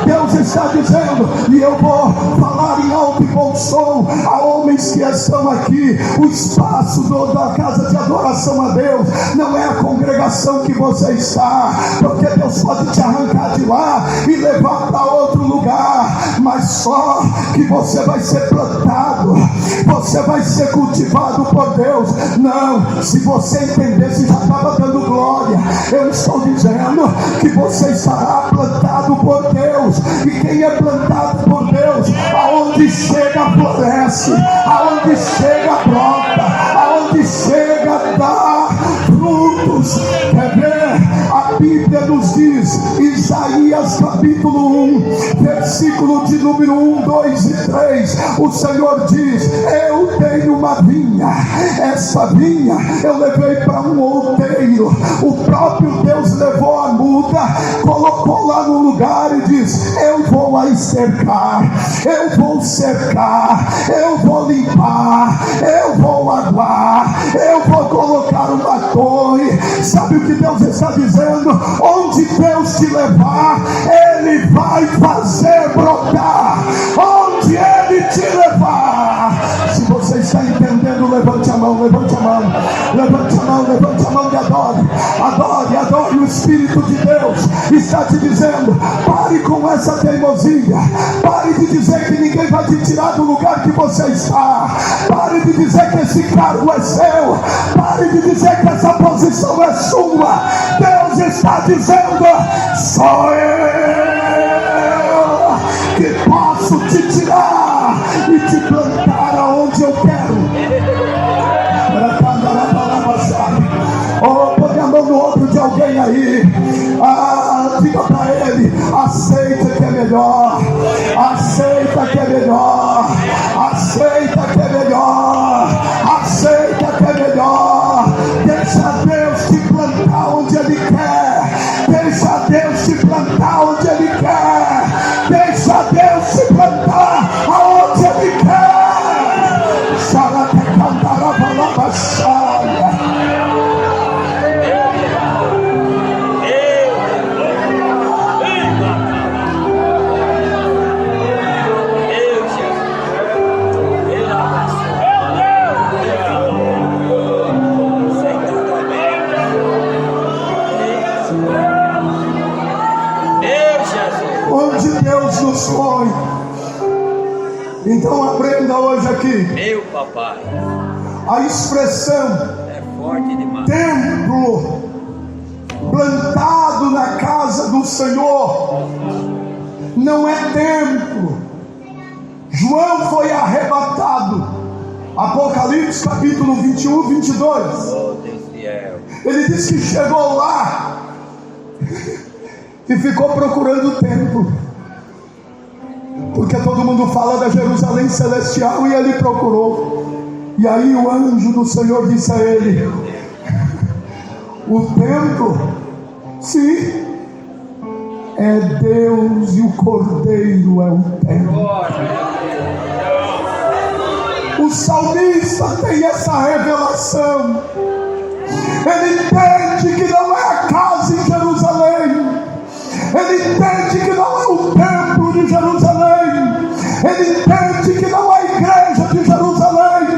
Deus está dizendo, e eu vou falar em alto e bom som a homens que estão aqui: o espaço da casa de adoração a Deus não é a congregação que você está, porque Deus pode te arrancar de lá e levar para outro lugar, mas só que você vai ser plantado, você vai ser cultivado por Deus. Não, se você entendesse, já estava dando glória. Eu estou dizendo que você estará plantado por Deus, e quem é plantado por Deus, aonde chega floresce, aonde chega brota, aonde chega dá capítulo 1, versículo de número 1, 2 e 3, o Senhor diz: eu tenho uma vinha, essa vinha eu levei para um outeiro. O próprio Deus levou a muda, colocou lá no lugar e diz: eu vou a cercar, eu vou cercar, eu vou limpar, eu vou aguar, eu vou colocar uma torre. Sabe o que Deus está dizendo? Onde Deus te levar, Ele vai fazer brotar. Onde Ele te levar. Se você está entendendo, levante a mão, levante a mão, levante a mão, levante a mão e adore, adore, adore. O Espírito de Deus está te dizendo: pare com essa teimosia, pare de dizer que ninguém vai te tirar do lugar que você está, pare de dizer que esse cargo é seu, pare de dizer que essa posição é sua. Deus está dizendo: sou eu que posso te tirar e te plantar aonde eu quero. Oh, põe a mão no ombro de alguém aí. Diga para ele: aceita que é melhor, aceita que é melhor, aceita que é melhor, aceita que é melhor. Deixa Deus te plantar onde Ele quer, deixa Deus te plantar onde Ele quer, deixa Deus te plantar aonde Ele quer. Xarate cantarava lá baixaria. Onde Deus nos põe. Então aprenda hoje aqui. Meu papai. A expressão É forte demais. templo plantado na casa do Senhor não é templo. João foi arrebatado. Apocalipse capítulo 21, 22. Oh, Deus fiel. Ele diz que chegou lá e ficou procurando o templo, porque todo mundo fala da Jerusalém celestial, e ele procurou. E aí o anjo do Senhor disse a ele: o templo, sim, é Deus, e o Cordeiro é o templo. O salmista tem essa revelação. Ele entende que não é a casa em Jerusalém, ele entende que não é o templo de Jerusalém, ele entende que não é a igreja de Jerusalém,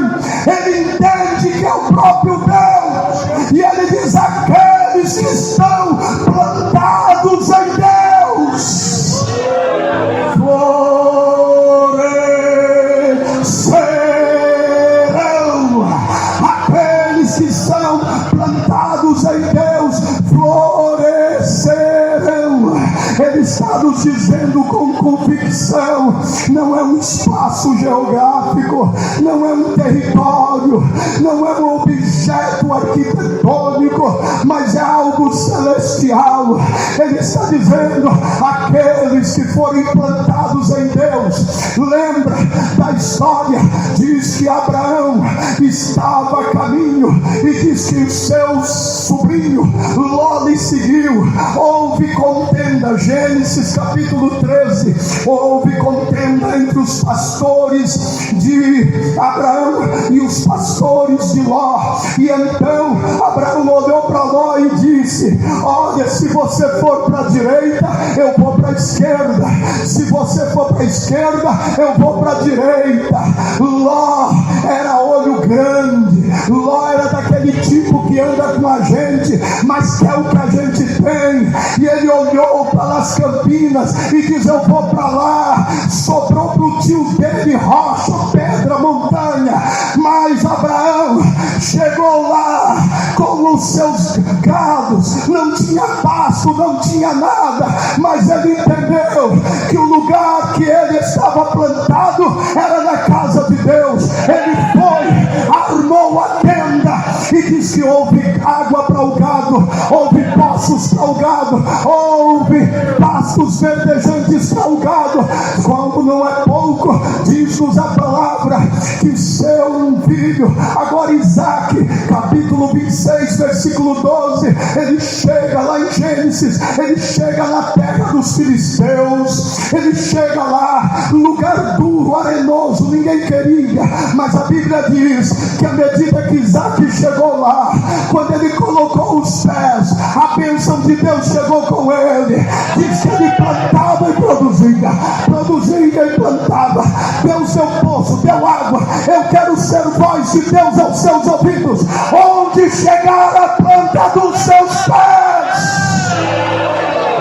ele entende que é o próprio Deus. E ele diz: aqueles que estão plantados em Deus florescerão. Aqueles que são plantados em Deus florescerão. Ele está nos dizendo com convicção: não é um espaço geográfico, não é um território, não é um objeto arquitetônico, mas é algo celestial. Ele está dizendo: aqueles que forem plantados em Deus. Lembra da história? Diz que Abraão estava a caminho e diz que o seu sobrinho Ló lhe seguiu. Houve contenda. Gênesis capítulo 13, houve contenda entre os pastores de Abraão e os pastores de Ló. E então Abraão olhou para Ló e disse: olha, se você for para a direita, eu vou para a esquerda, se você for para a esquerda, eu vou para a direita. Ló era olho grande, Ló era daquele tipo que anda com a gente, mas quer o que a gente tem. E ele olhou para as campinas e diz: eu vou para lá. Sobrou para o tio dele rocha, pedra, montanha. Mas Abraão chegou lá com os seus gados, não tinha pasto, não tinha nada, mas ele entendeu que o lugar que ele estava plantado era na casa de Deus. Ele foi, armou a tenda e diz que houve água para o gado, houve poços para o gado, houve pasto pastos verdejantes salgados. Como não é pouco, diz-nos a palavra que seu filho, agora Isaac, capítulo 26, versículo 12, ele chega lá em Gênesis, ele chega na terra dos filisteus, ele chega lá, lugar duro, arenoso, ninguém queria, mas a Bíblia diz que à medida que Isaac chegou lá, quando ele colocou os pés, a bênção de Deus chegou com ele. Diz que ele plantava e produzia, produzia e plantava, deu seu poço, deu água. Eu quero ser voz de Deus aos seus ouvidos, onde chegar a planta dos seus pés,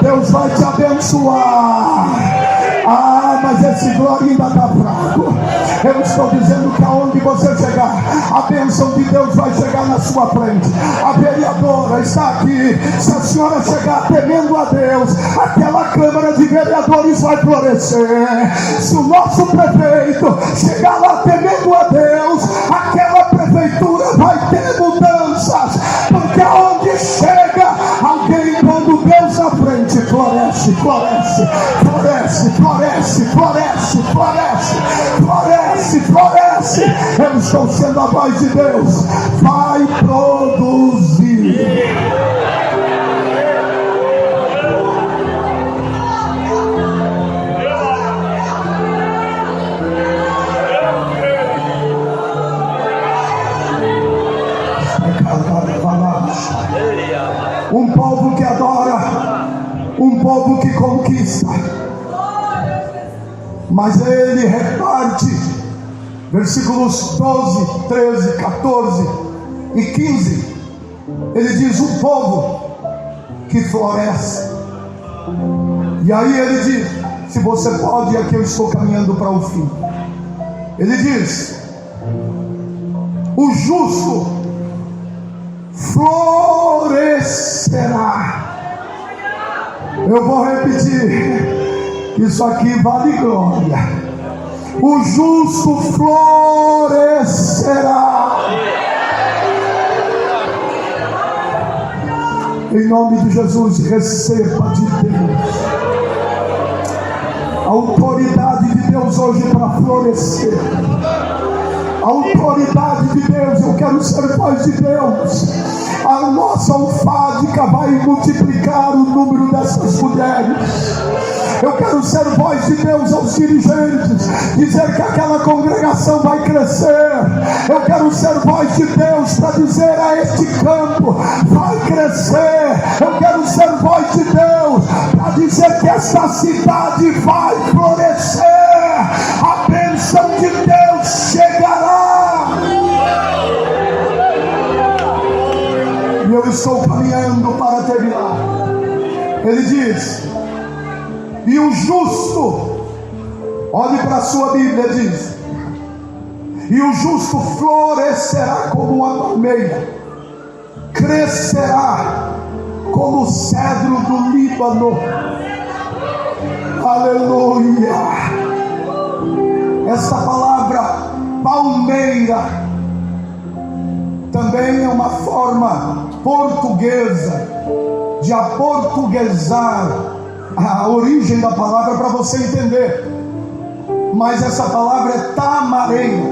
Deus vai te abençoar. Ah, mas esse glória ainda está fraco. Eu estou dizendo que aonde você chegar, a bênção de Deus vai chegar na sua frente. A vereadora está aqui. Se a senhora chegar temendo a Deus, aquela Câmara de Vereadores vai florescer. Se o nosso prefeito chegar lá temendo a Deus, aquela prefeitura vai ter mudanças. Porque aonde chega, alguém pondo Deus à frente, floresce, floresce, floresce, floresce, floresce, floresce, floresce, floresce. Eu estou sendo a voz de Deus. Vai produzir. Um povo que adora, um povo que conquista, mas ele reparte. Versículos 12, 13, 14 e 15, ele diz: um povo que floresce. E aí ele diz, se você pode, aqui eu estou caminhando para o fim. Ele diz: o justo florescerá. Eu vou repetir, isso aqui vale glória. O justo florescerá. Em nome de Jesus, receba de Deus a autoridade de Deus hoje para florescer. A autoridade de Deus, eu quero ser voz de Deus. A nossa alfádica vai multiplicar o número dessas mulheres. Eu quero ser voz de Deus aos dirigentes, dizer que aquela congregação vai crescer. Eu quero ser voz de Deus para dizer a este campo: vai crescer. Eu quero ser voz de Deus para dizer que esta cidade vai florescer. A bênção de Deus chegará. E eu estou caminhando para terminar. Ele diz: e o justo, olhe para a sua Bíblia, diz: e o justo florescerá como uma palmeira, crescerá como o cedro do Líbano. Aleluia. Essa palavra palmeira também é uma forma portuguesa de aportuguesar a origem da palavra, para você entender. Mas essa palavra é tamareira.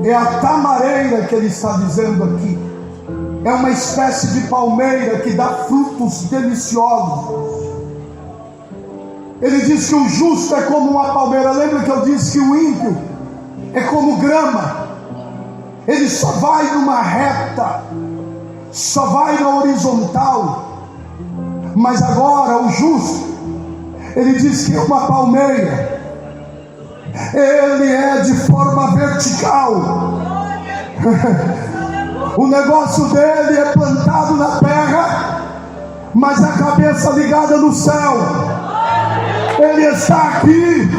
É a tamareira que ele está dizendo aqui. É uma espécie de palmeira que dá frutos deliciosos. Ele diz que o justo é como uma palmeira. Lembra que eu disse que o ímpio é como grama? Ele só vai numa reta, só vai na horizontal. Mas agora o justo, ele diz que é uma palmeira. Ele é de forma vertical. O negócio dele é plantado na terra, mas a cabeça ligada no céu. Ele está aqui,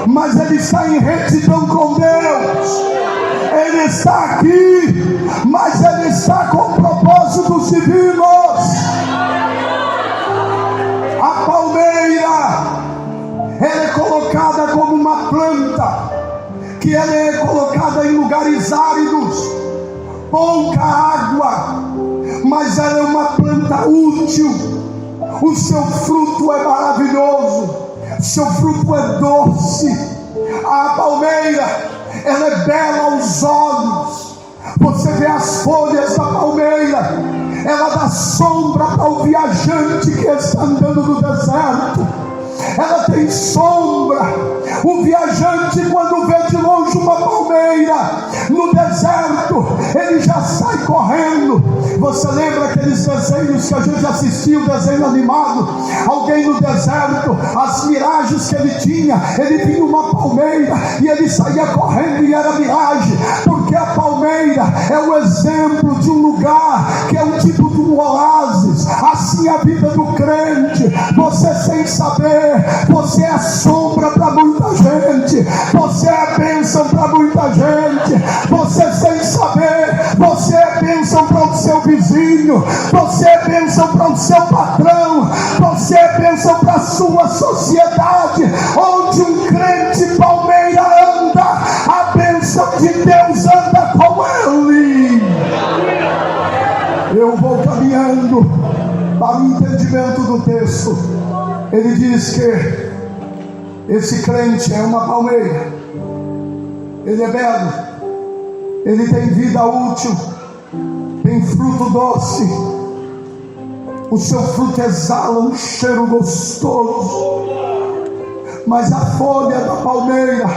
mas ele está em retidão com Deus. Ele está aqui, mas ele está com propósitos divinos. A palmeira, ela é colocada como uma planta, que ela é colocada em lugares áridos, pouca água, mas ela é uma planta útil. O seu fruto é maravilhoso, o seu fruto é doce. A palmeira, ela é bela aos olhos. Você vê as folhas da palmeira, ela dá sombra para o viajante que está andando no deserto. Ela tem sombra. O viajante, quando vê de longe uma palmeira no deserto, ele já sai correndo. Você lembra aqueles desenhos que a gente assistiu, desenho animado? Alguém no deserto, as miragens que ele tinha, ele via uma palmeira e ele saía correndo e era miragem, porque a palmeira é o exemplo de um lugar que é um tipo de um oásis. Assim é a vida do crente. Você, sem saber, você é sombra para muita gente, você é bênção para muita gente. Você, sem saber, você é bênção para o seu vizinho, você é bênção para o seu patrão, você é bênção para a sua sociedade. Onde um crente palmeira anda, a bênção de Deus anda com ele. Eu vou caminhando para o entendimento do texto. Ele diz que esse crente é uma palmeira, ele é belo, ele tem vida útil, tem fruto doce, o seu fruto exala um cheiro gostoso. Mas a folha da palmeira,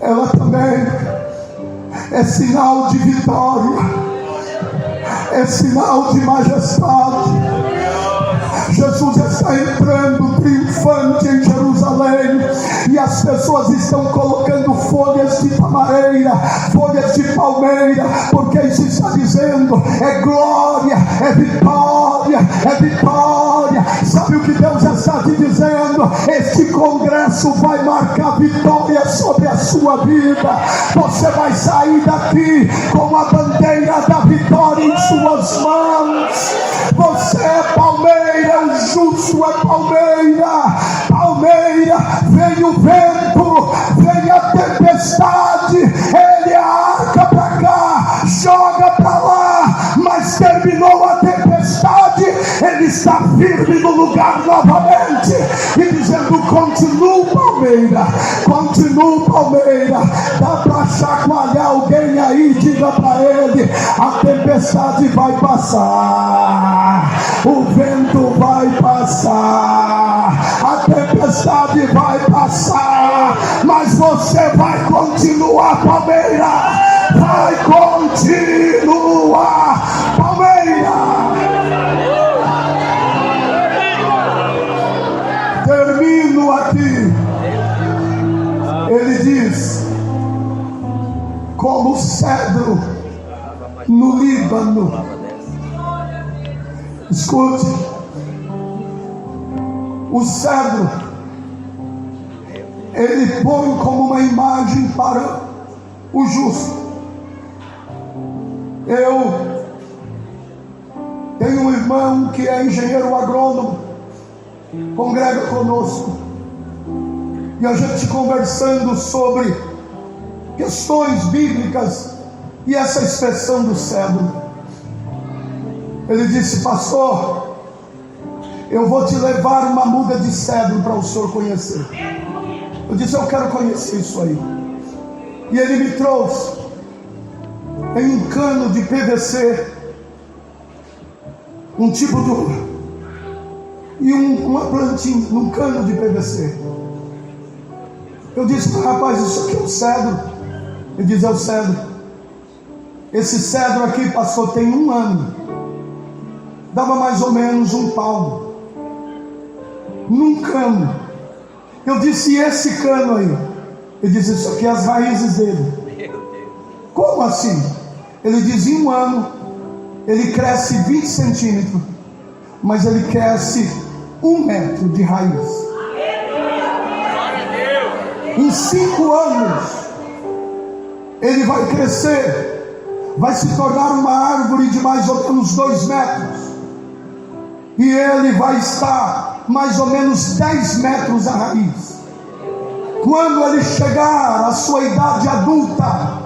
ela também é sinal de vitória, é sinal de majestade. Jesus está entrando triunfante em Jerusalém, e as pessoas estão colocando folhas de tamareira, folhas de palmeira, porque isso está dizendo: é glória, é vitória, é vitória. Sabe o que Deus está te dizendo? Este congresso vai marcar vitória sobre a sua vida. Você vai sair daqui com a bandeira da vitória em suas mãos. Você é palmeira, o justo é palmeira. Palmeira, vem o vento, vem a tempestade, ele arca para cá, joga para lá, mas terminou a tempestade, ele está firme no lugar novamente e dizendo: continua palmeira, continua palmeira. Dá para chacoalhar alguém aí, diga para ele: a tempestade vai passar, o vento vai passar, a tempestade vai passar, mas você vai continuar palmeira, vai continuar palmeira. Termino aqui. Ele diz: como cedro no Líbano. Escute, o cedro, ele põe como uma imagem para o justo. Eu tenho um irmão que é engenheiro agrônomo, congrega conosco, e a gente conversando sobre questões bíblicas e essa expressão do cedro. Ele disse: pastor, eu vou te levar uma muda de cedro para o senhor conhecer. Eu disse: eu quero conhecer isso aí. E ele me trouxe em um cano de PVC, um tipo de e uma plantinha num cano de PVC. Eu disse: rapaz, isso aqui é um cedro. Ele diz: é o cedro. Esse cedro aqui, pastor, tem 1 ano, dava mais ou menos um palmo num cano. Eu disse: e esse cano aí? Ele disse: isso aqui é as raízes dele. Como assim? Ele diz: em 1 ano ele cresce 20 centímetros, mas ele cresce 1 metro de raiz. Em 5 anos ele vai crescer, vai se tornar uma árvore de mais ou menos 2 metros, e ele vai estar mais ou menos 10 metros a raiz. Quando ele chegar à sua idade adulta,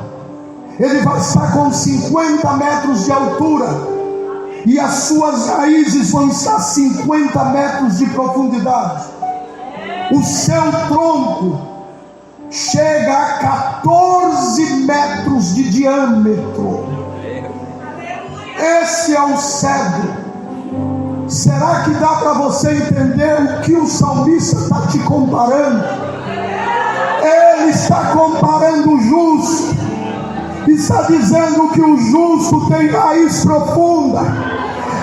ele vai estar com 50 metros de altura, e as suas raízes vão estar 50 metros de profundidade. O seu tronco chega a 14 metros de diâmetro. Esse é o cedro. Será que dá para você entender o que o salmista está te comparando? Ele está comparando o justo, está dizendo que o justo tem raiz profunda.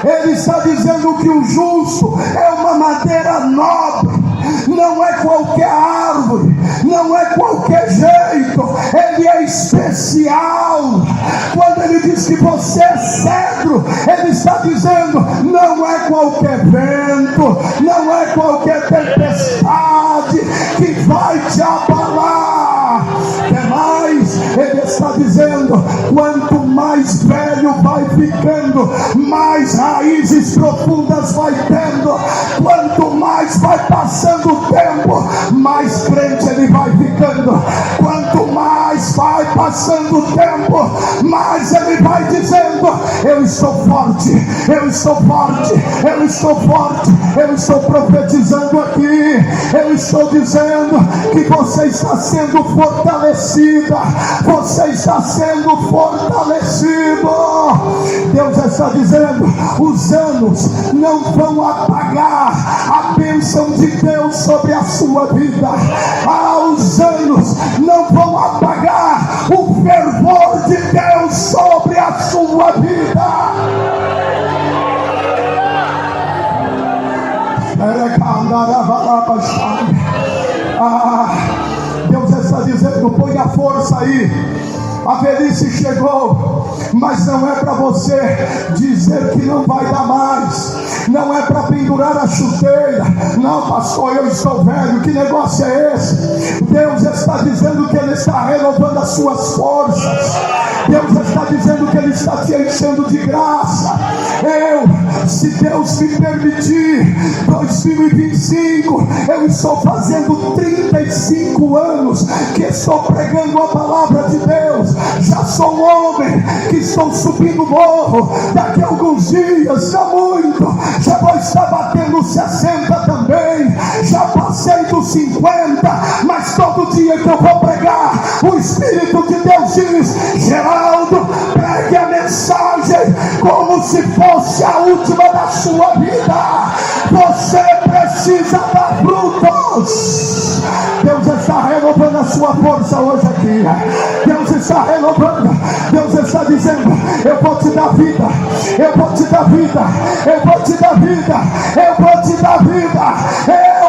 Ele está dizendo que o justo é uma madeira nobre, não é qualquer árvore, não é qualquer jeito, ele é especial. Quando ele diz que você é cedro, ele está dizendo: não é qualquer vento, não é qualquer tempestade que vai te abalar. É mais, ele está dizendo: quanto mais velho vai ficando, mais raízes profundas vai tendo. Quanto mais vai passando o tempo, mais crente ele vai ficando. Quanto mais vai passando o tempo, mais ele vai dizendo: eu estou forte, eu estou forte, eu estou forte. Eu estou profetizando aqui, eu estou dizendo que você está sendo fortalecida, você está sendo fortalecido. Deus está dizendo: os anos não vão apagar a bênção de Deus sobre a sua vida. Os anos não vão apagar o fervor de Deus sobre a sua vida. Deus está dizendo: põe a força aí. A velhice chegou, mas não é para você dizer que não vai dar mais, não é para pendurar a chuteira. Não, pastor, eu estou velho, que negócio é esse? Deus está dizendo que Ele está renovando as suas forças. Deus está dizendo que Ele está te enchendo de graça. Se Deus me permitir, 2025, eu estou fazendo 35 anos que estou pregando a palavra de Deus. Já sou um homem que estou subindo o morro. Daqui a alguns dias, não muito, já vou estar batendo 60 também. Já passei dos 50, mas todo dia que eu vou pregar, o Espírito de Deus diz: Geraldo, pregue a mensagem como se fosse a última da sua vida. Você precisa dar frutos. Deus está renovando a sua força hoje aqui. Deus está renovando. Deus está dizendo: eu vou te dar vida, eu vou te dar vida, eu vou te dar vida, eu vou te dar vida.